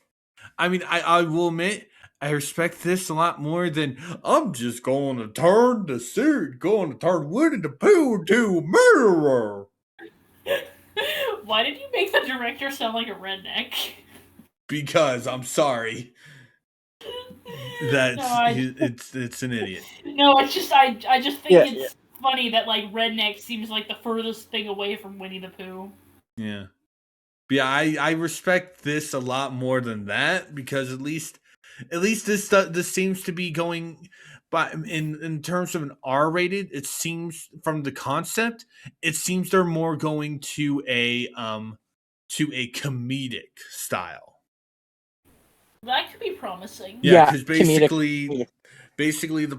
I mean, I will admit, I respect this a lot more than I'm just going to turn the suit, going to turn Winnie the Pooh to a murderer. Why did you make the director sound like a redneck? Because I'm sorry. It's an idiot. No, it's just I just think it's funny that like redneck seems like the furthest thing away from Winnie the Pooh. Yeah. But yeah, I respect this a lot more than that because at least this seems to be going by in terms of an R-rated. It seems from the concept, it seems they're more going to a comedic style. That could be promising. Yeah, because basically the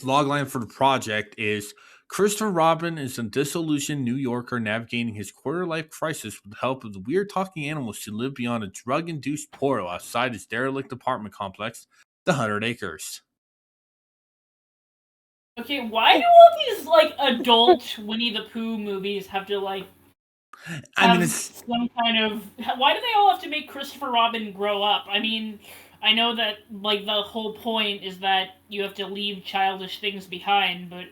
logline for the project is Christopher Robin is a disillusioned New Yorker navigating his quarter-life crisis with the help of the weird talking animals to live beyond a drug-induced portal outside his derelict apartment complex, the 100 Acres. Okay, why do all these like adult Winnie the Pooh movies have to like some kind of? Why do they all have to make Christopher Robin grow up? I mean, I know that like the whole point is that you have to leave childish things behind, but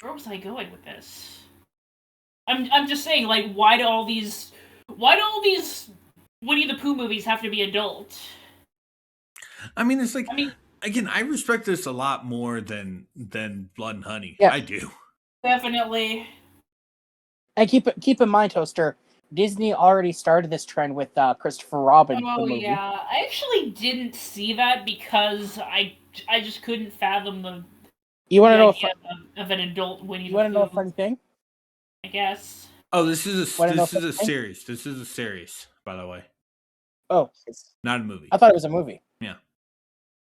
where was I going with this? I'm just saying, like, why do all these Winnie the Pooh movies have to be adult? I mean, it's like, again, I respect this a lot more than Blood and Honey. Yeah. I do. Definitely. And keep in mind, Toaster, Disney already started this trend with Christopher Robin. Oh yeah, I actually didn't see that because I just couldn't fathom the idea of an adult Winnie the Pooh. You want to know a funny thing? I guess. Oh, this is a series. This is a series, by the way. Oh, it's not a movie. I thought it was a movie. Yeah.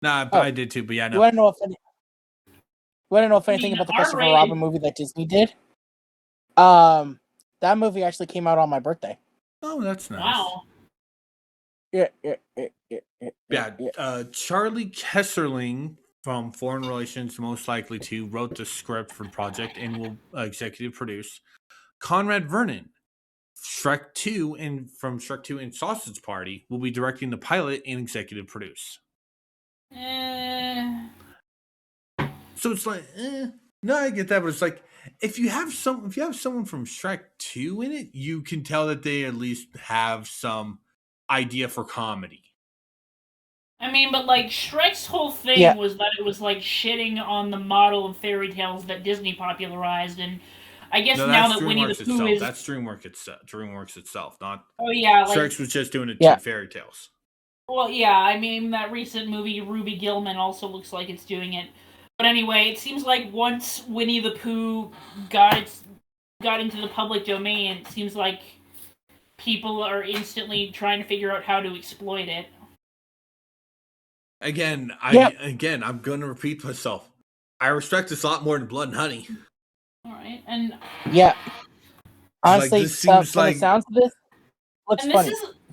Nah, I did too, but yeah, no. You want to know a funny thing about the Christopher Robin movie that Disney did? That movie actually came out on my birthday. Oh, that's nice. Wow. Yeah. Charlie Kesserling from Foreign Relations, most likely to, wrote the script for the project and will executive produce. Conrad Vernon, Shrek 2 and from Shrek 2 and Sausage Party, will be directing the pilot and executive produce. So it's like, no, I get that, but it's like if you have someone from Shrek 2 in it, you can tell that they at least have some idea for comedy. I mean, but like Shrek's whole thing was that it was like shitting on the model of fairy tales that Disney popularized, and I guess now that Winnie the Pooh is that's DreamWorks itself, not. Oh yeah, Shrek's was just doing it to fairy tales. Well, yeah, I mean that recent movie Ruby Gillman also looks like it's doing it. But anyway, it seems like once Winnie the Pooh got into the public domain, it seems like people are instantly trying to figure out how to exploit it. Again, I'm going to repeat myself. I respect this a lot more than Blood and Honey. All right, and honestly, this seems like the sounds of this looks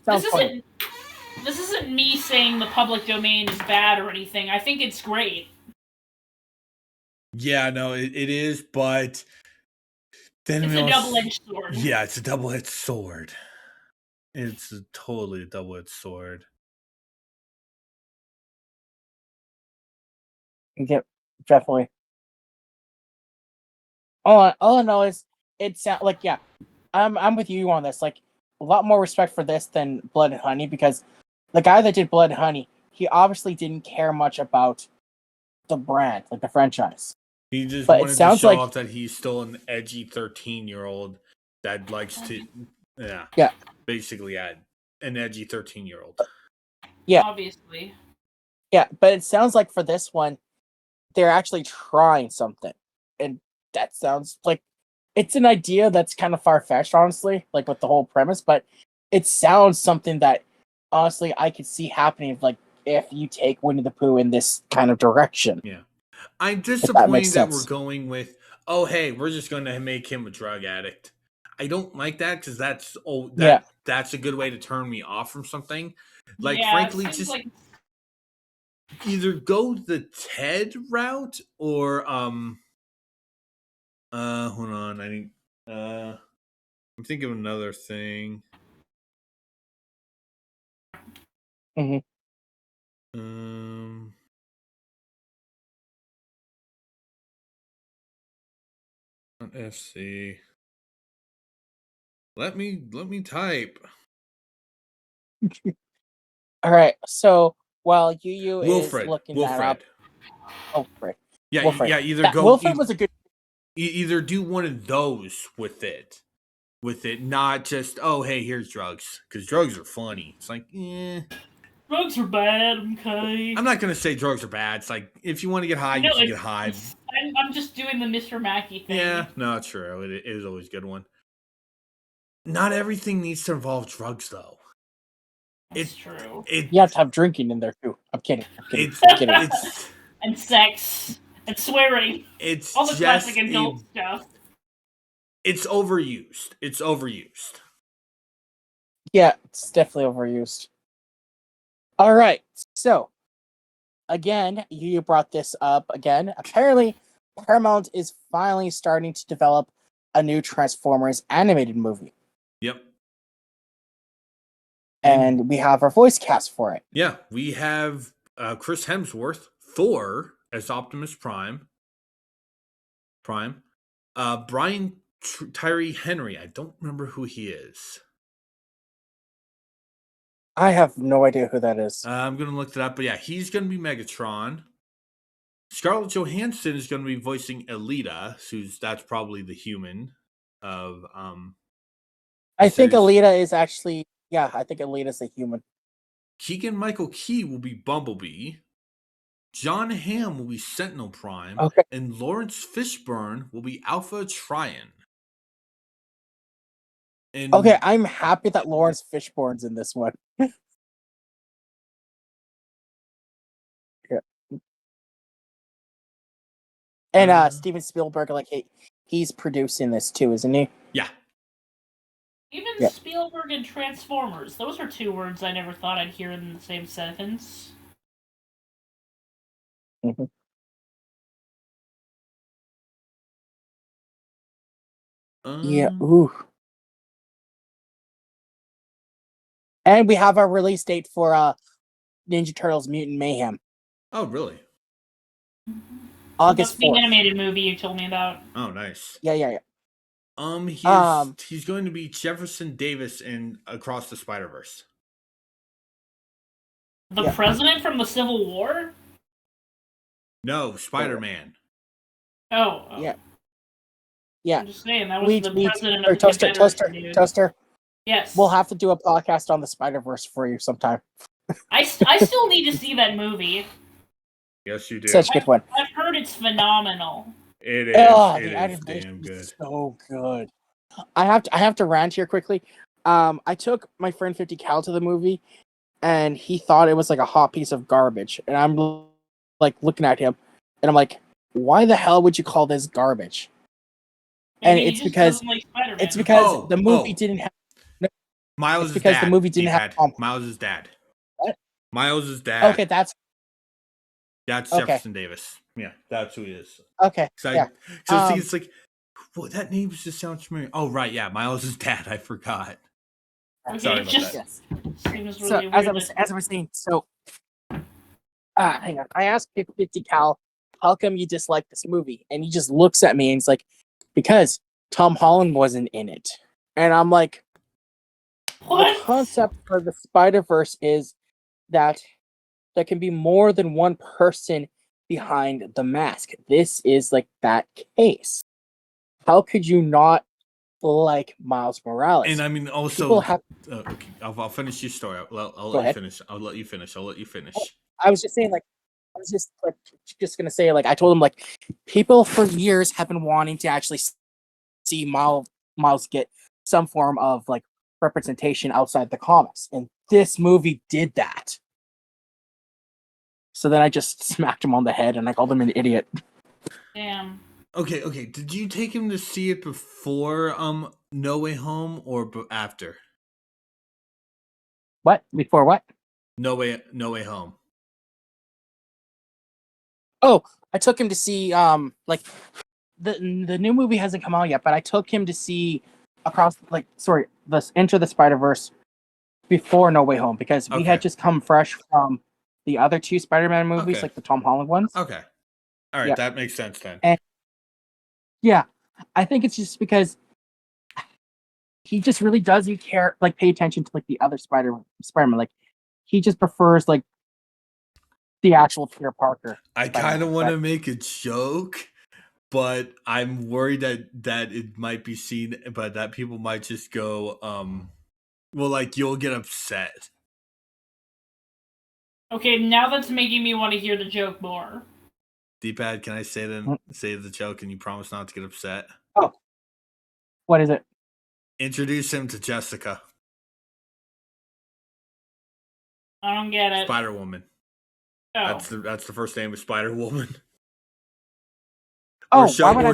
funny. This isn't me saying the public domain is bad or anything. I think it's great. Yeah, no, it is, but then it's a double-edged sword. Yeah, it's a double-edged sword. It's totally a double-edged sword. Yeah, definitely. All I know is it sounds like I'm with you on this. Like a lot more respect for this than Blood and Honey because the guy that did Blood and Honey, he obviously didn't care much about the brand, like the franchise. He just wanted to show off that he's still an edgy 13-year-old that likes to, basically an edgy 13-year-old. Yeah, obviously. Yeah, but it sounds like for this one, they're actually trying something, and that sounds like it's an idea that's kind of far-fetched, honestly, like with the whole premise. But it sounds something that honestly I could see happening, like if you take Winnie the Pooh in this kind of direction. Yeah. I'm disappointed that we're going with, oh, hey, we're just going to make him a drug addict. I don't like that because that's a good way to turn me off from something. Like, frankly, just either go the Ted route or, hold on, I'm thinking of another thing. Mm-hmm. On FC. Let me type. All right. So while Yuyu is Wilfred. looking that up, Wilfred. Yeah, Wilfred. yeah. Either That go. Wilfred was a good. Either do one of those with it, not just hey, here's drugs, because drugs are funny. It's like, drugs are bad. Okay. I'm not gonna say drugs are bad. It's like if you want to get high, you can get high. I'm just doing the Mr. Mackey thing. Yeah, no, true. It is always a good one. Not everything needs to involve drugs, though. It's true. You have to have drinking in there too. I'm kidding. It's and sex and swearing. It's all the classic adult stuff. It's overused. Yeah, it's definitely overused. All right, so again, you brought this up again. Apparently, Paramount is finally starting to develop a new Transformers animated movie. Yep. And we have our voice cast for it. Yeah, we have Chris Hemsworth, Thor as Optimus Prime. Brian Tyree Henry. I don't remember who he is. I have no idea who that is. I'm going to look it up. But yeah, he's going to be Megatron. Scarlett Johansson is going to be voicing Elita. That's probably the human of... I think Elita is actually... Yeah, I think Elita's a human. Keegan-Michael Key will be Bumblebee. John Hamm will be Sentinel Prime. Okay. And Lawrence Fishburne will be Alpha Trion. Okay, I'm happy that Lawrence Fishburne's in this one. Yeah. And Steven Spielberg, he's producing this too, isn't he? Yeah. Even Spielberg and Transformers. Those are two words I never thought I'd hear in the same sentence. Mm-hmm. Yeah, ooh. And we have our release date for Ninja Turtles Mutant Mayhem. Oh, really? August 4th. The animated movie you told me about. Oh, nice. Yeah. He's going to be Jefferson Davis in Across the Spider-Verse. The president from the Civil War? No, Spider-Man. Oh. Yeah. I'm just saying, that was the president of the Toaster. Yes. We'll have to do a podcast on the Spider-Verse for you sometime. I still need to see that movie. Yes, you do. Such a good one. I've heard it's phenomenal. It is. It is damn good. So good. I have to rant here quickly. I took my friend 50 Cal to the movie, and he thought it was like a hot piece of garbage. And I'm like looking at him, and I'm like, "Why the hell would you call this garbage?" And it's because the movie didn't have. Miles' because dad. The movie didn't have Miles' dad. What? Miles' dad. Okay, that's Jefferson Davis. Yeah, that's who he is. Okay. So it's like, well, that name just sounds familiar. Oh, right, yeah, Miles' dad. I forgot. Okay, Sorry about that. Yes. Seems So really as weird I was saying, hang on. I asked 50 Cal, how come you dislike this movie? And he just looks at me and he's like, because Tom Holland wasn't in it. And I'm like, what? The concept for the Spider-Verse is that there can be more than one person behind the mask. This is like that case. How could you not like Miles Morales? And I mean, also, okay, I'll finish your story. I'll let you finish. I'll let you finish. I was just saying, I was just gonna say, I told him, people for years have been wanting to actually see Miles get some form of representation outside the comics, and this movie did that. So then I just smacked him on the head and I called him an idiot. Damn. Okay. Did you take him to see it before No Way Home or after? What? Before what? No Way Home. Oh, I took him to see the new movie hasn't come out yet, but I took him to see Enter the Spider-Verse before No Way Home because we had just come fresh from the other two Spider-Man movies, like the Tom Holland ones. Okay. All right, that makes sense then. And I think it's just because he just really doesn't care, like pay attention to like the other Spider-Man. Like he just prefers like the actual Peter Parker. I kind of want to make a joke, but I'm worried that it might be seen, but that people might just go, well, like you'll get upset. Okay, now that's making me want to hear the joke more. D-Pad, can I say the joke and you promise not to get upset? Oh. What is it? Introduce him to Jessica. I don't get it. Spider-Woman. Oh. That's the first name of Spider-Woman. Oh, why are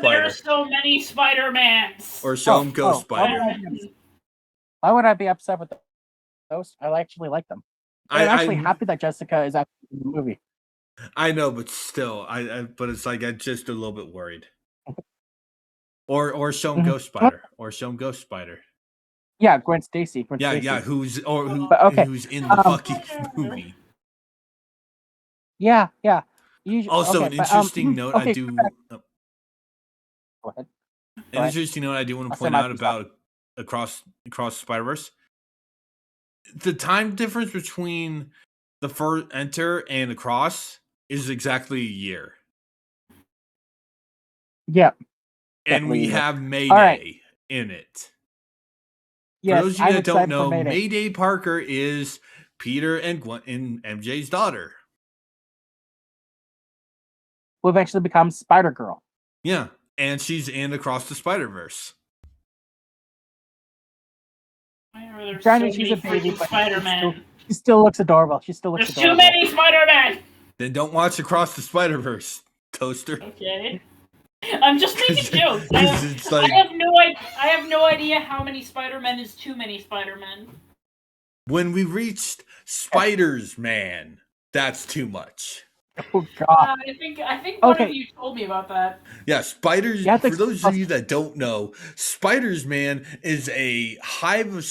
there so many Spider-Mans? Or show him Ghost Spider. Why would I be upset with those? I actually like them. I'm actually happy that Jessica is actually in the movie. I know, but still, but it's like I'm just a little bit worried. Or show him Ghost Spider. Or show him Ghost Spider. Yeah, Gwen Stacy. Who's in the fucking movie. Yeah. Also, an interesting note I do. Go ahead. An interesting note I do want to point out about across Spider-Verse. The time difference between the first enter and across is exactly a year. Yeah. And we have Mayday in it. Yes, for those of you that don't know, Mayday Parker is Peter and Gwen and MJ's daughter. Who eventually becomes Spider-Girl. Yeah, and she's in Across the Spider-Verse. Granted, she's a baby, but Spider-Man. She still looks adorable. There's adorable. Too many Spider-Man! Then don't watch Across the Spider-Verse, Toaster. Okay. I'm just making jokes. I have no idea how many Spider-Men is too many Spider-Men. When we reached Spiders-Man, that's too much. Oh God! I think one of you told me about that. Yeah, spiders. For those of you that don't know, Spiders-Man is a hive of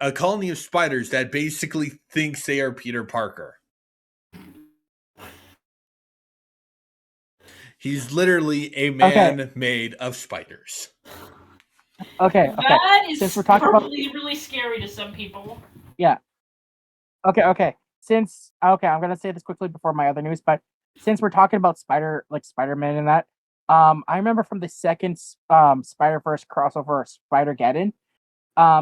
a colony of spiders that basically thinks they are Peter Parker. He's literally a man made of spiders. Okay. That is Since we're talking about really scary to some people. Yeah. Okay. I'm gonna say this quickly before my other news, but since we're talking about Spider-Man and that, I remember from the second Spider-Verse crossover, Spider-Geddon,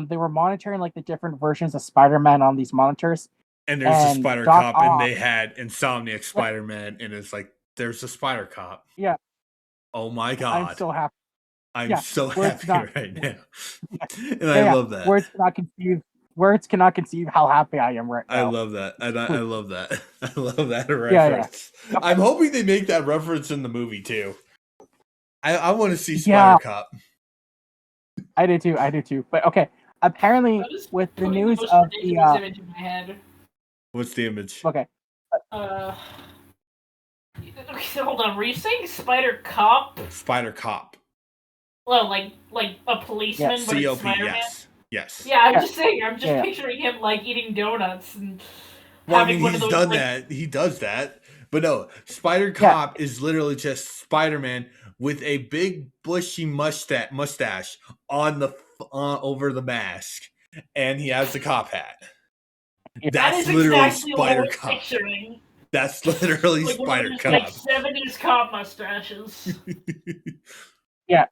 they were monitoring like the different versions of Spider-Man on these monitors. And there's a Spider Cop, and they had Insomniac Spider-Man, and it's like there's a Spider Cop. Yeah. Oh my God. I'm so happy. I'm so happy right now. And I love that. Words cannot conceive how happy I am right now. I love that. And I love that. I love that reference. Yeah. I'm hoping they make that reference in the movie too. I want to see Spider Cop. I do too. But okay. Apparently with the news of the image in my head. What's the image? Okay. Hold on, were you saying Spider Cop? Spider Cop. Well, like a policeman, but it's Spider-Man? Yes. Yeah, I'm just saying. I'm just picturing him like eating donuts and having one of those. That. He does that, but no. Spider Cop is literally just Spider-Man with a big bushy mustache on the over the mask, and he has the cop hat. That's literally exactly Spider Cop. Picturing. That's literally like Spider Cop. Like 70s cop mustaches. Yeah.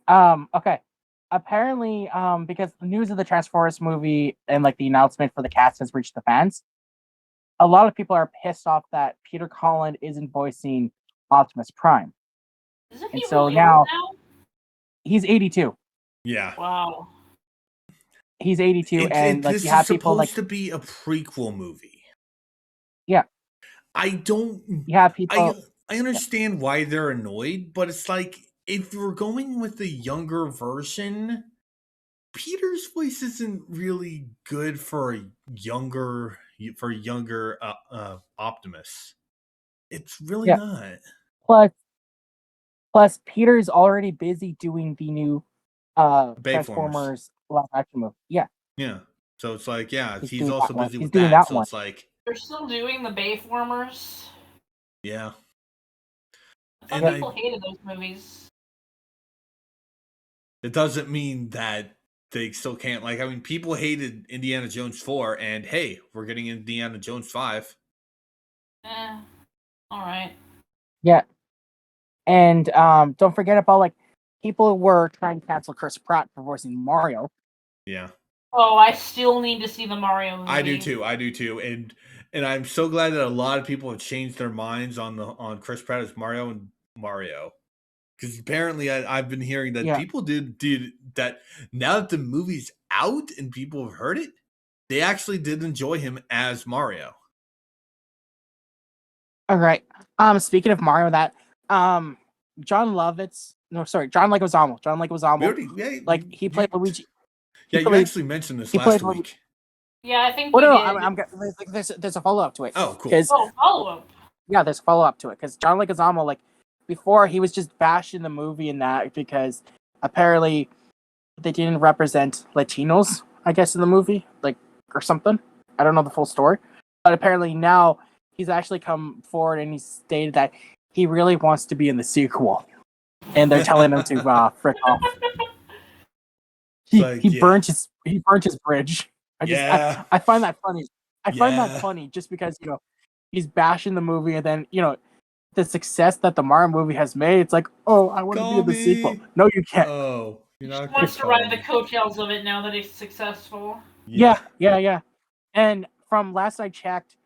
Okay. Apparently, because the news of the Transformers movie and like the announcement for the cast has reached the fans, a lot of people are pissed off that Peter Cullen isn't voicing Optimus Prime. Isn't and he so really now he's 82. Yeah. Wow. He's 82, and like you have people like to be a prequel movie. Yeah. I don't. You have people. I understand why they're annoyed, but it's like, if we're going with the younger version, Peter's voice isn't really good for younger Optimus. It's really not. Plus, Peter's already busy doing the new Transformers live action movie. Yeah. Yeah. So it's like, yeah, he's doing also that one. busy He's with doing that. that So one. it's like, They're still doing the Bayformers. yeah. I thought And people hated those movies. it doesn't mean that they still can't. Like, I mean, people hated Indiana Jones 4, and hey, we're getting Indiana Jones 5. Alright. Yeah. And don't forget about, like, people were trying to cancel Chris Pratt for voicing Mario. Yeah. Oh, I still need to see the Mario movie. I do too. And I'm so glad that a lot of people have changed their minds on Chris Pratt as Mario and Mario. Because apparently I've been hearing that people did that now that the movie's out and people have heard it, they actually did enjoy him as Mario. All right. Speaking of Mario, John Leguizamo. Like, he played Luigi. You actually mentioned this last week. Yeah, I think we did. I'm There's a follow up to it. Oh, cool. Follow up. Yeah, there's a follow up to it because John Leguizamo, like, before he was just bashed in the movie and that because apparently they didn't represent Latinos, I guess, in the movie, like, or something. I don't know the full story, but apparently now he's actually come forward and he's stated that he really wants to be in the sequel, and they're telling him to frick off. He burnt his bridge. I find that funny. I find that funny just because, you know, he's bashing the movie, and then, you know, the success that the Mario movie has made, it's like, oh, I want to be in the sequel. No, you can't. Oh, you're not. He wants to ride the coattails of it now that it's successful. Yeah. And from last I checked,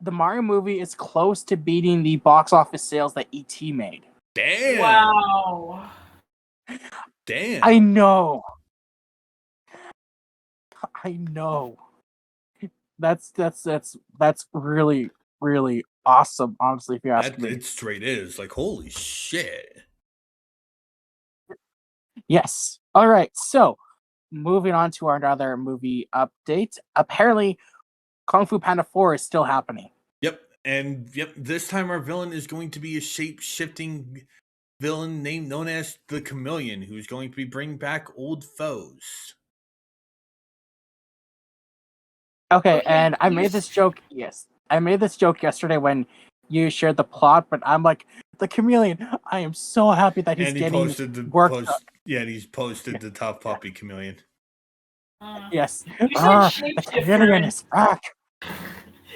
the Mario movie is close to beating the box office sales that E.T. made. Damn. Wow. Damn. I know. That's really, really awesome, honestly, if you ask me. It straight is. Like, holy shit. Yes. All right. So, moving on to our other movie update. Apparently, Kung Fu Panda 4 is still happening. Yep. And this time our villain is going to be a shape-shifting villain known as the Chameleon, who's going to be bringing back old foes. Okay, and I made this joke. Yes, I made this joke yesterday when you shared the plot, but I'm like, the Chameleon. I am so happy that he's getting work. And he's posted the Tough Puppy Chameleon. Yes, you said the Chameleon is back.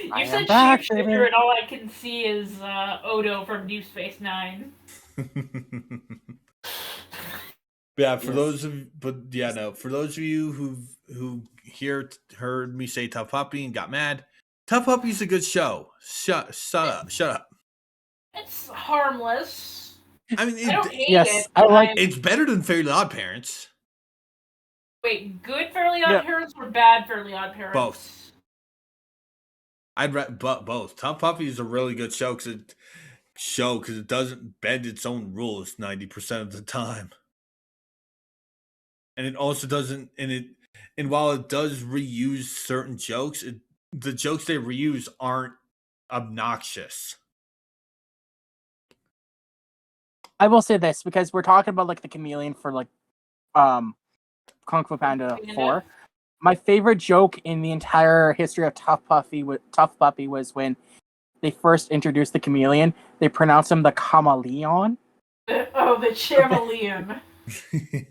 You said shapeshifter, and all I can see is Odo from Deep Space Nine. Yeah, for those of you who heard me say Tough Puppy and got mad, Tough Puppy's a good show. Shut up. It's harmless. I mean, I don't hate it. It's better than Fairly Odd Parents. Wait, good Fairly Odd Parents or bad Fairly Odd Parents? Both. I'd both. Tough Puppy is a really good show because it doesn't bend its own rules 90% of the time. And it also doesn't, and while it does reuse certain jokes, the jokes they reuse aren't obnoxious. I will say this because we're talking about, like, the Chameleon for, like, Kung Fu Panda 4. My favorite joke in the entire history of Tough Puppy was when they first introduced the Chameleon. They pronounced him the Chameleon. Oh, the Chameleon.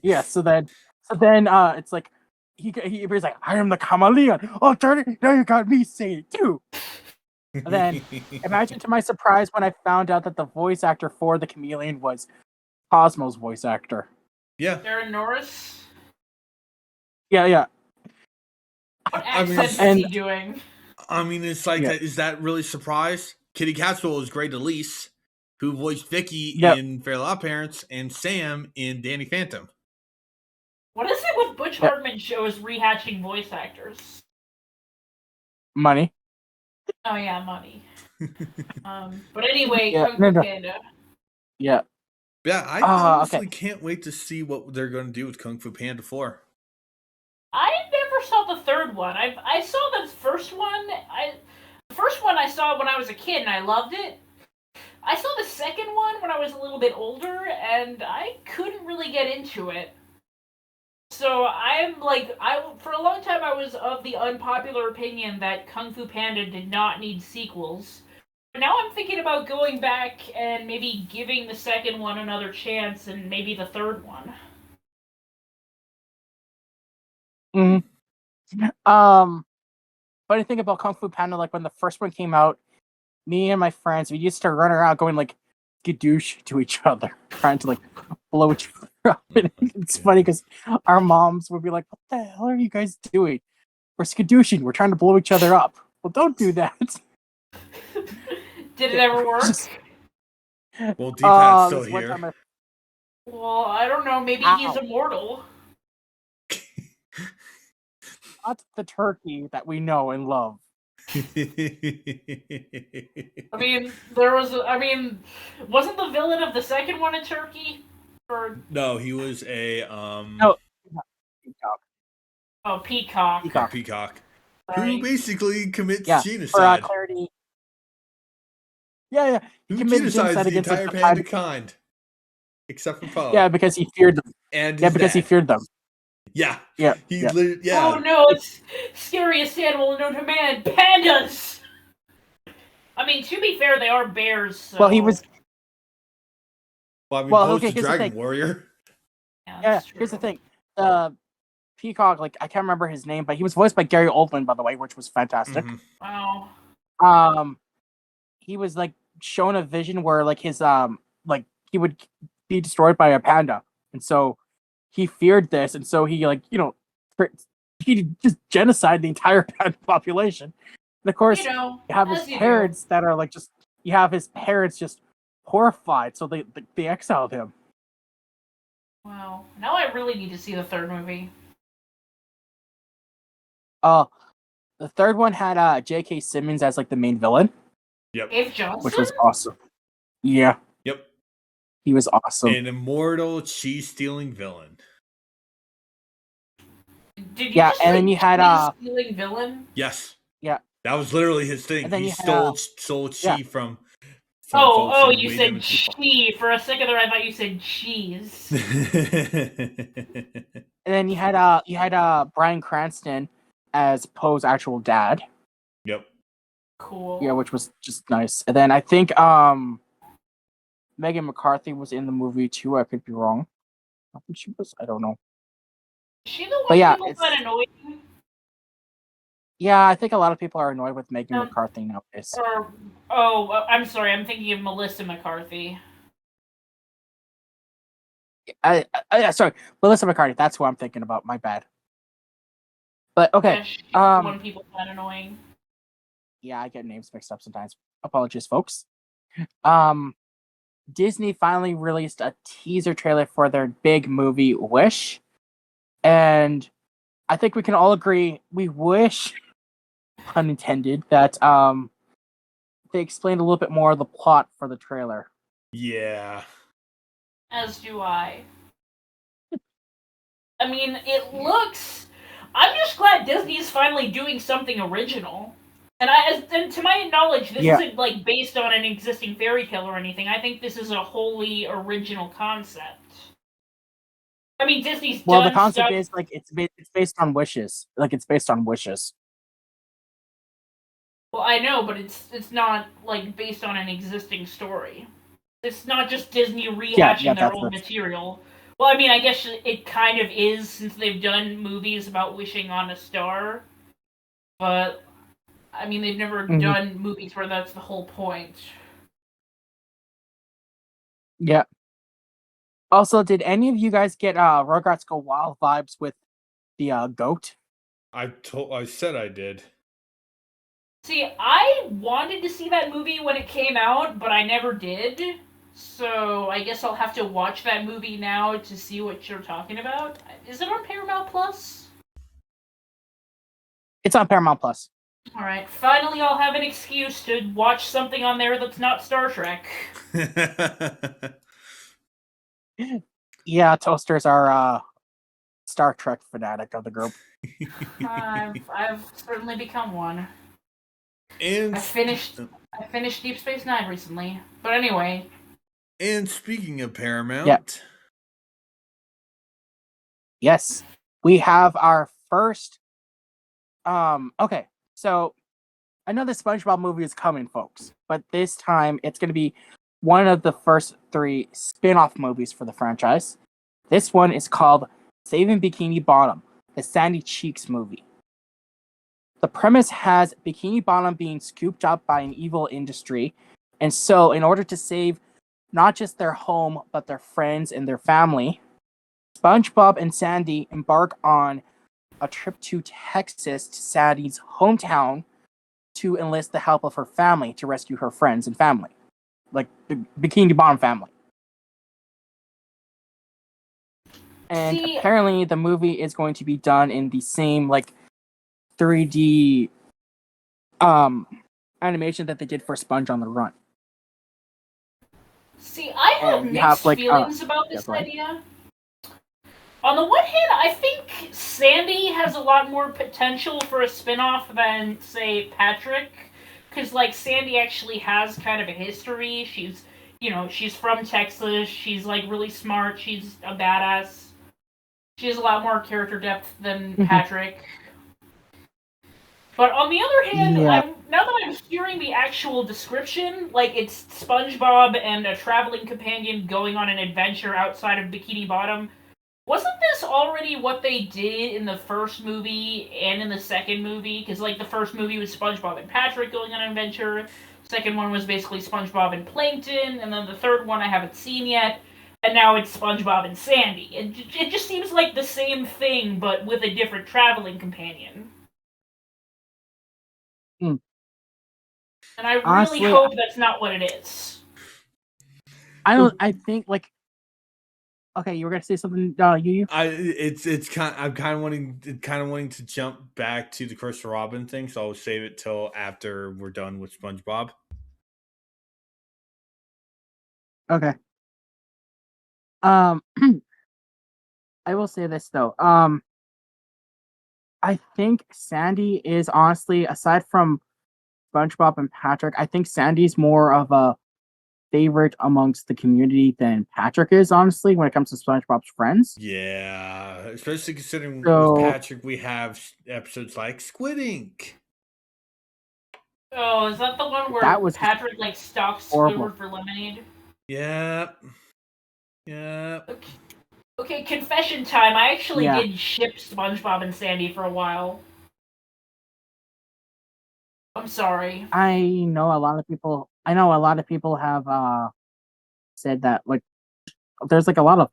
Yeah. So then it's like he's like, I am the Chameleon. Oh, darn it! Now you got me saying it too. And then imagine to my surprise when I found out that the voice actor for the Chameleon was Cosmo's voice actor. Yeah. Aaron Norris. Yeah. What accent is he doing? I mean, it's like, is that really surprise? Kitty Catchpole is Grey DeLise, who voiced Vicky in Fairly Odd Parents, and Sam in Danny Phantom. What is it with Butch Hartman shows rehashing voice actors? Money. Oh yeah, money. But anyway, Kung Fu Panda. Yeah. Yeah, I honestly can't wait to see what they're going to do with Kung Fu Panda 4. I never saw the third one. I saw the first one. The first one I saw when I was a kid, and I loved it. I saw the second one when I was a little bit older, and I couldn't really get into it. So I'm like, for a long time I was of the unpopular opinion that Kung Fu Panda did not need sequels. But now I'm thinking about going back and maybe giving the second one another chance and maybe the third one. Funny thing about Kung Fu Panda, like when the first one came out, me and my friends, we used to run around going like skadoosh to each other, trying to like blow each other up. And it's funny because our moms would be like, "What the hell are you guys doing? We're skadooshing. We're trying to blow each other up." Well, don't do that. Did it ever work? Well, D-Pad's still this one here. time Well, I don't know. Maybe he's immortal. Not the turkey that we know and love. I mean, wasn't the villain of the second one a turkey? Or No, he was a No, Peacock. Oh, Peacock. Peacock. Sorry. Who basically commits Yeah, genocide. for clarity. Yeah. Who committed genocides genocide the against entire panda kind, except for Poe. Yeah, because he feared them. And because he feared them. Yeah. Yeah. Oh no, it's scariest animal known to man, pandas! I mean, to be fair, they are bears, so... Well, he was... Well, I mean, Poe's okay, the Dragon Warrior. Yeah, here's the thing. Peacock, like, I can't remember his name, but he was voiced by Gary Oldman, by the way, which was fantastic. Wow. He was, like, shown a vision where, like, his, like, he would be destroyed by a panda. And so he feared this, and so he, like, he just genocide the entire panda population. And of course, you have his parents that are, like, you have his parents just horrified, so they exiled him. Wow. Now I really need to see the third movie. The third one had J.K. Simmons as like the main villain. Yep. Dave Johnson? Which was awesome. Yeah. Yep. He was awesome. An immortal cheese-stealing villain. Did you just and then you had cheese-stealing villain? Yes. Yeah. That was literally his thing. And then he you stole chi from Oh, you said chi. For a second there, I thought you said cheese. And then you had Bryan Cranston as Poe's actual dad. Yep. Cool. Yeah, which was just nice. And then I think Megan McCarthy was in the movie too. I could be wrong. I think she was. I don't know. Is she the one people find annoying? Yeah, I think a lot of people are annoyed with Megan McCarthy nowadays. I'm sorry. I'm thinking of Melissa McCarthy. Sorry, Melissa McCarthy. That's who I'm thinking about. My bad. But okay. Yeah, she's the one people find annoying. Yeah, I get names mixed up sometimes. Apologies, folks. Disney finally released a teaser trailer for their big movie Wish, and I think we can all agree we wish, pun intended, that they explained a little bit more of the plot for the trailer. Yeah. As do I. I mean, it looks... I'm just glad Disney is finally doing something original. And to my knowledge, this isn't like based on an existing fairy tale or anything. I think this is a wholly original concept. I mean, Disney's done the concept is like it's based on wishes. Like it's based on wishes. Well, I know, but it's not like based on an existing story. It's not just Disney rehashing their old material. Well, I mean, I guess it kind of is, since they've done movies about wishing on a star. But, I mean, they've never done movies where that's the whole point. Yeah. Also, did any of you guys get Rugrats Go Wild vibes with the goat? I said I did. See, I wanted to see that movie when it came out, but I never did. So I guess I'll have to watch that movie now to see what you're talking about. Is it on Paramount Plus? It's on Paramount Plus. Alright, finally I'll have an excuse to watch something on there that's not Star Trek. Yeah, Toaster's our Star Trek fanatic of the group. I've certainly become one. And I finished Deep Space Nine recently. But anyway. And speaking of Paramount, yes, we have our first. Okay, so I know the SpongeBob movie is coming, folks, but this time it's going to be one of the first 3 spin-off movies for the franchise. This one is called Saving Bikini Bottom, the Sandy Cheeks movie. The premise has Bikini Bottom being scooped up by an evil industry, and so in order to save not just their home, but their friends and their family, SpongeBob and Sandy embark on a trip to Texas to Sandy's hometown to enlist the help of her family to rescue her friends and family. Like the Bikini Bottom family. And apparently the movie is going to be done in the same 3D animation that they did for Sponge on the Run. See, I have mixed feelings about this idea. On the one hand, I think Sandy has a lot more potential for a spin-off than, say, Patrick. Because, Sandy actually has kind of a history. She's from Texas. She's, really smart. She's a badass. She has a lot more character depth than Patrick. But on the other hand, now that I'm hearing the actual description, it's SpongeBob and a traveling companion going on an adventure outside of Bikini Bottom, wasn't this already what they did in the first movie and in the second movie? Because, the first movie was SpongeBob and Patrick going on an adventure, the second one was basically SpongeBob and Plankton, and then the third one I haven't seen yet, and now it's SpongeBob and Sandy. It just seems like the same thing, but with a different traveling companion. And I really hope that's not what it is. I think okay, you were gonna say something, Yuyu? I'm kind of wanting to jump back to the Christopher Robin thing, so I'll save it till after we're done with SpongeBob. Okay. I will say this though. I think Sandy is honestly, aside from SpongeBob and Patrick, I think Sandy's more of a favorite amongst the community than Patrick is, honestly, when it comes to SpongeBob's friends. Yeah, especially considering with Patrick we have episodes like Squid Ink. Oh, is that the one where Patrick stalks Squidward for lemonade? Yeah. Okay, confession time. I actually did ship SpongeBob and Sandy for a while. I'm sorry. I know a lot of people have said that there's a lot of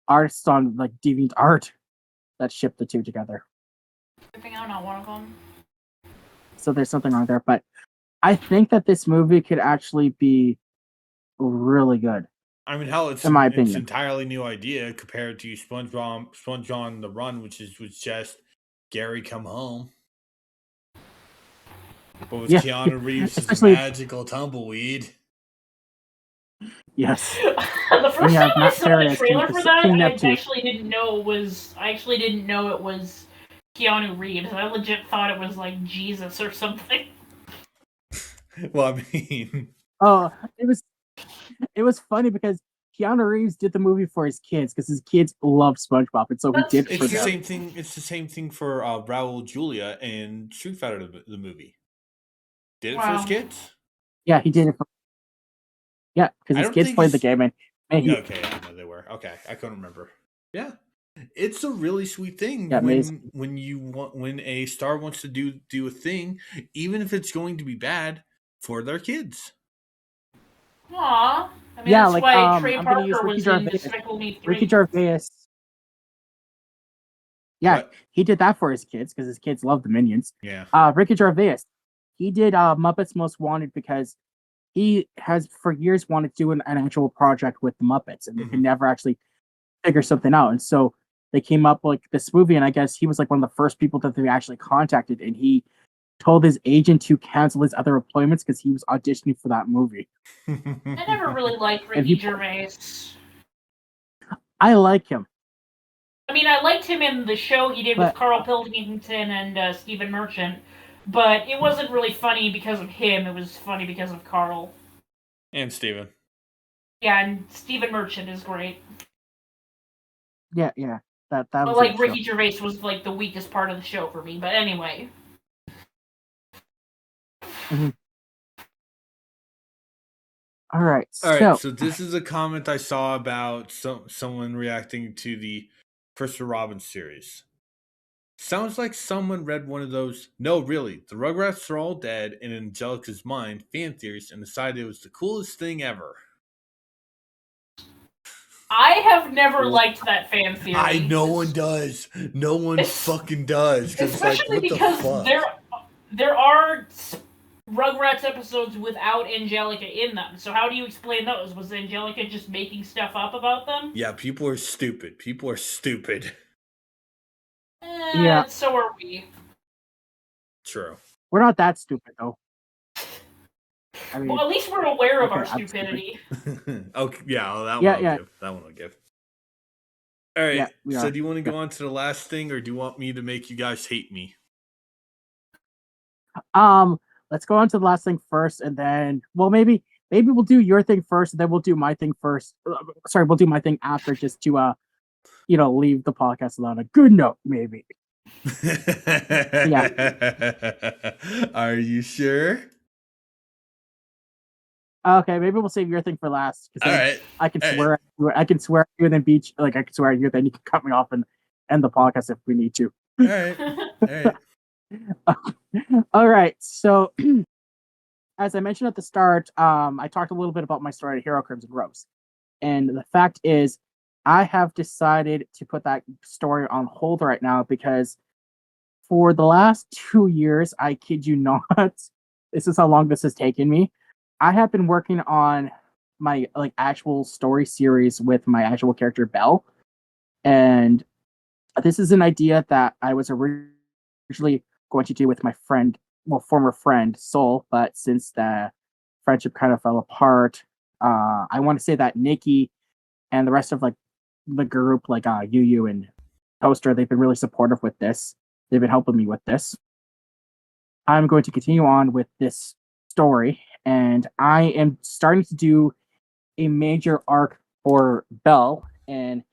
artists on DeviantArt that ship the two together. I think I'm not one of them. So there's something wrong there, but I think that this movie could actually be really good. I mean, hell, it's in my opinion. It's an entirely new idea compared to Sponge on the Run, which was just Gary come home. But with Keanu Reeves' magical tumbleweed. Yes. The first time I saw the trailer for that, I actually didn't know it was Keanu Reeves. I legit thought it was Jesus or something. Well, I mean, it was funny because Keanu Reeves did the movie for his kids because his kids love SpongeBob, and so he did. It's the same thing. It's the same thing for Raul Julia in Street Fighter the movie. Did it for his kids? Yeah, he did it for. Yeah, because his kids played the game, and okay, I know they were. Okay, I couldn't remember. Yeah, it's a really sweet thing when a star wants to do a thing, even if it's going to be bad for their kids. Aww. I mean, that's why Trey Parker was in Despicable Me 3. Ricky Gervais. Yeah, he did that for his kids because his kids love the Minions. Yeah. Ricky Gervais, he did Muppets Most Wanted because he has for years wanted to do an actual project with the Muppets, and they could never actually figure something out. And so they came up with this movie, and I guess he was one of the first people that they actually contacted, and he told his agent to cancel his other employments because he was auditioning for that movie. I never really liked Ricky Gervais. I like him. I mean, I liked him in the show he did with Carl Pilkington and Stephen Merchant, but it wasn't really funny because of him. It was funny because of Carl. And Stephen. Yeah, and Stephen Merchant is great. Yeah. That But was like a Ricky show. Gervais was like the weakest part of the show for me. But anyway. Mm-hmm. All right. So this is a comment I saw about someone reacting to the Christopher Robin series. Sounds like someone read one of those, no, really, the Rugrats are all dead in Angelica's mind fan theories and decided it was the coolest thing ever. I have never liked that fan theory. No one does. No one fucking does. Especially because there are Rugrats episodes without Angelica in them. So how do you explain those? Was Angelica just making stuff up about them? Yeah, people are stupid. Yeah. So are we. True. We're not that stupid though. I mean, well, at least we're aware of our stupidity. Okay, yeah, well, that one I'll give. All right, yeah, so do you want to go on to the last thing, or do you want me to make you guys hate me? Let's go on to the last thing first, and then, well, maybe we'll do your thing first, and then we'll do my thing first. Sorry, we'll do my thing after, just to leave the podcast on a good note, maybe. Are you sure? Okay, maybe we'll save your thing for last. All right. I can swear. I can swear at you, and then I can swear at you, then you can cut me off and end the podcast if we need to. All right. All right. So, as I mentioned at the start, I talked a little bit about my story at Hero Crimson Rose, and the fact is, I have decided to put that story on hold right now because for the last 2 years, I kid you not, this is how long this has taken me. I have been working on my actual story series with my actual character Belle, and this is an idea that I was originally going to do with my former friend Soul, but since the friendship kind of fell apart, I want to say that Nikki and the rest of the group, Yuyu and Toaster, they've been really supportive with this. They've been helping me with this. I'm going to continue on with this story, and I am starting to do a major arc for Belle, and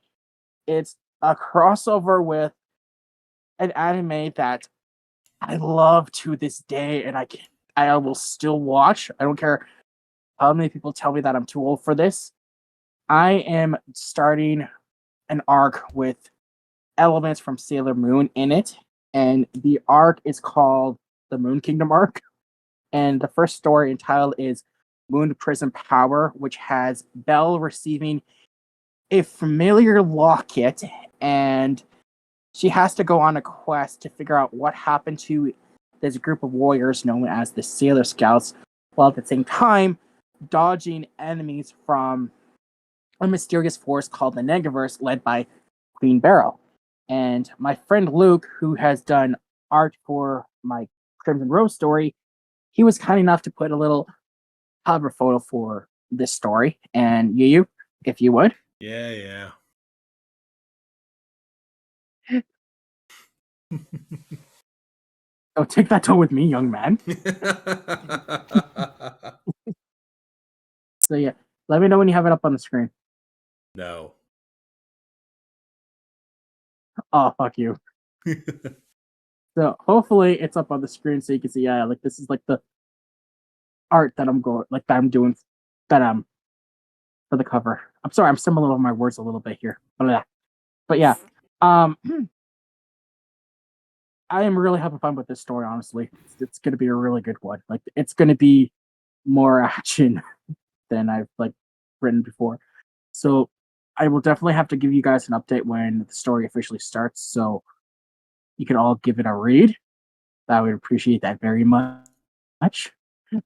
it's a crossover with an anime that I love to this day, and I will still watch. I don't care how many people tell me that I'm too old for this. I am starting an arc with elements from Sailor Moon in it, and the arc is called the Moon Kingdom arc. And the first story and title is Moon Prism Power, which has Belle receiving a familiar locket, and she has to go on a quest to figure out what happened to this group of warriors known as the Sailor Scouts, while at the same time dodging enemies from a mysterious force called the Negaverse, led by Queen Beryl. And my friend Luke, who has done art for my Crimson Rose story, he was kind enough to put a little cover photo for this story. And Yuyu, if you would. Yeah. Oh, take that tone with me, young man. So yeah, let me know when you have it up on the screen. No. Oh, fuck you. So hopefully it's up on the screen so you can see. Yeah, this is the art that I'm doing for the cover. I'm sorry, I'm stumbling over my words a little bit here, but yeah, I am really having fun with this story. Honestly, it's going to be a really good one. It's going to be more action than I've written before. So I will definitely have to give you guys an update when the story officially starts, so you can all give it a read. I would appreciate that very much.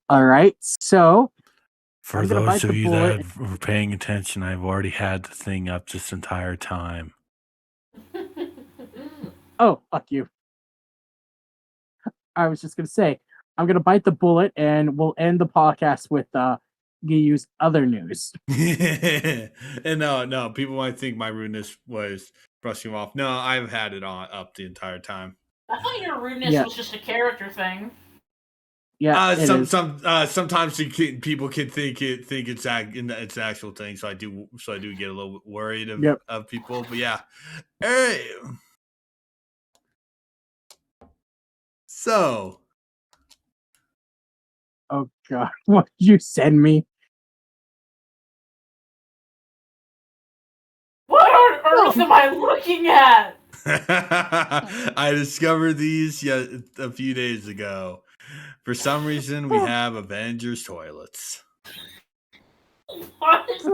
All right, so for those of you that were paying attention, I've already had the thing up this entire time. Oh, fuck you. I was just gonna say, I'm gonna bite the bullet, and we'll end the podcast with Yuyu's other news. And no, people might think my rudeness was brushing him off. No, I've had it up the entire time. I thought your rudeness was just a character thing. Yeah, sometimes people can think it's an actual thing. So I do get a little bit worried of people. But yeah, all right. So, oh god, what did you send me? What on earth am I looking at? I discovered these a few days ago. For some reason, we have Avengers toilets. What? This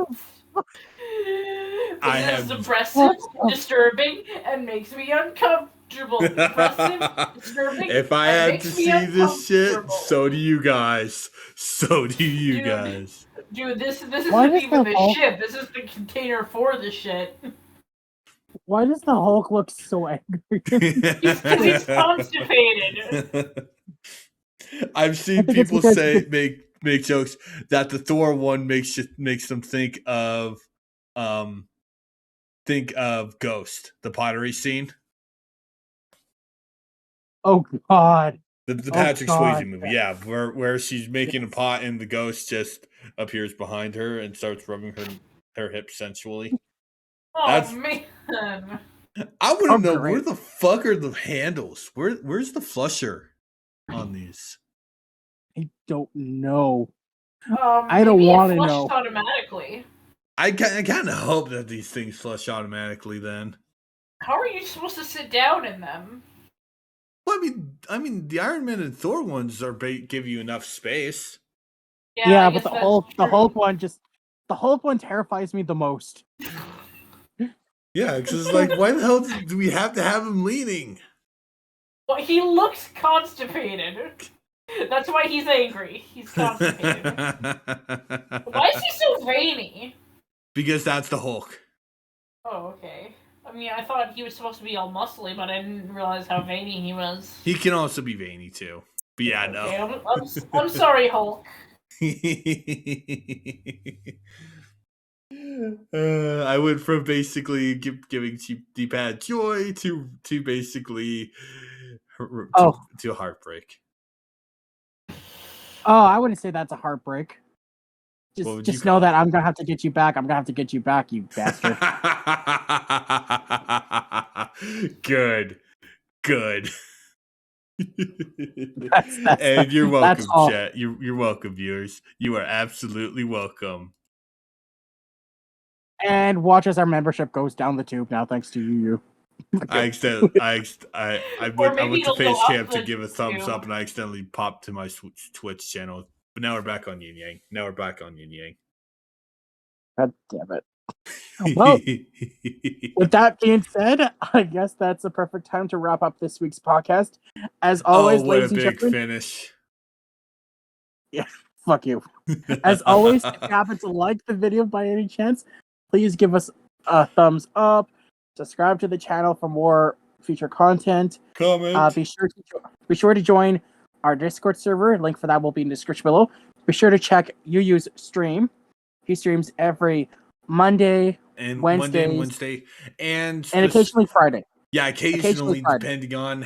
is depressive, disturbing, and makes me uncomfortable. Depressive, disturbing, if I and had makes to me see this shit, uncomfortable. so do you guys. So do you guys. Dude, this isn't even the shit. This is the container for the shit. Why does the Hulk look so angry? Because he's constipated. I've seen people make jokes that the Thor one makes them think of Ghost, the pottery scene. Oh god. The Patrick Swayze movie, yeah, where she's making a pot and the ghost just appears behind her and starts rubbing her hips sensually. Man. I want to know where the fuck are the handles? Where's the flusher on these? I don't know. I don't want to know. Automatically. I kind of hope that these things flush automatically. Then how are you supposed to sit down in them? Well, I mean, the Iron Man and Thor ones give you enough space. Yeah, but the Hulk one terrifies me the most. Yeah, because it's like, why the hell do we have to have him leaning? Well, he looks constipated. That's why he's angry. He's constipated. Why is he so veiny? Because that's the Hulk. Oh, okay. I mean, I thought he was supposed to be all muscly, but I didn't realize how veiny he was. He can also be veiny too. But yeah, okay, no. I'm sorry, Hulk. I went from basically giving D-pad joy to basically to heartbreak. Oh, I wouldn't say that's a heartbreak. Just know that I'm gonna have to get you back. I'm gonna have to get you back, you bastard. Good. That's and you're welcome, chat. You're welcome, viewers. You are absolutely welcome. And watch as our membership goes down the tube now, thanks to you. I went to face cam to give a thumbs up, and I accidentally popped to my Twitch channel. But now we're back on Yin Yang. God damn it. Well, with that being said, I guess that's the perfect time to wrap up this week's podcast. As always, ladies and gentlemen. What a big finish. Yeah, fuck you. As always, if you happen to like the video by any chance, please give us a thumbs up. Subscribe to the channel for more future content. Comment. Be sure to join our Discord server. Link for that will be in the description below. Be sure to check Yuyu's stream. He streams every Monday and Wednesday, and occasionally Friday. Yeah, occasionally depending on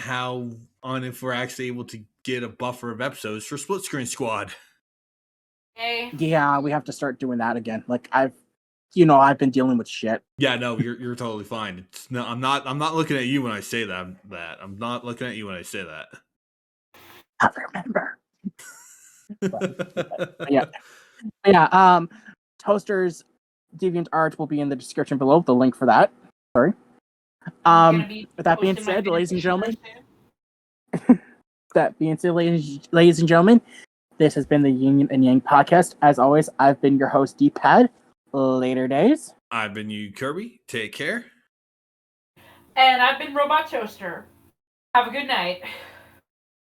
if we're actually able to get a buffer of episodes for Split Screen Squad. Okay. Yeah, we have to start doing that again. Like I've been dealing with shit. Yeah, no, you're totally fine. I'm not looking at you when I say that. I'm not looking at you when I say that. I remember. Yeah. Toaster's Deviant Art will be in the description below. The link for that. Sorry. With that being said, ladies and gentlemen. Ladies and gentlemen, this has been the Yin and Yang podcast. As always, I've been your host, D-Pad. Later days. I've been YuyuKirby. Take care. And I've been RobotToaster. Have a good night.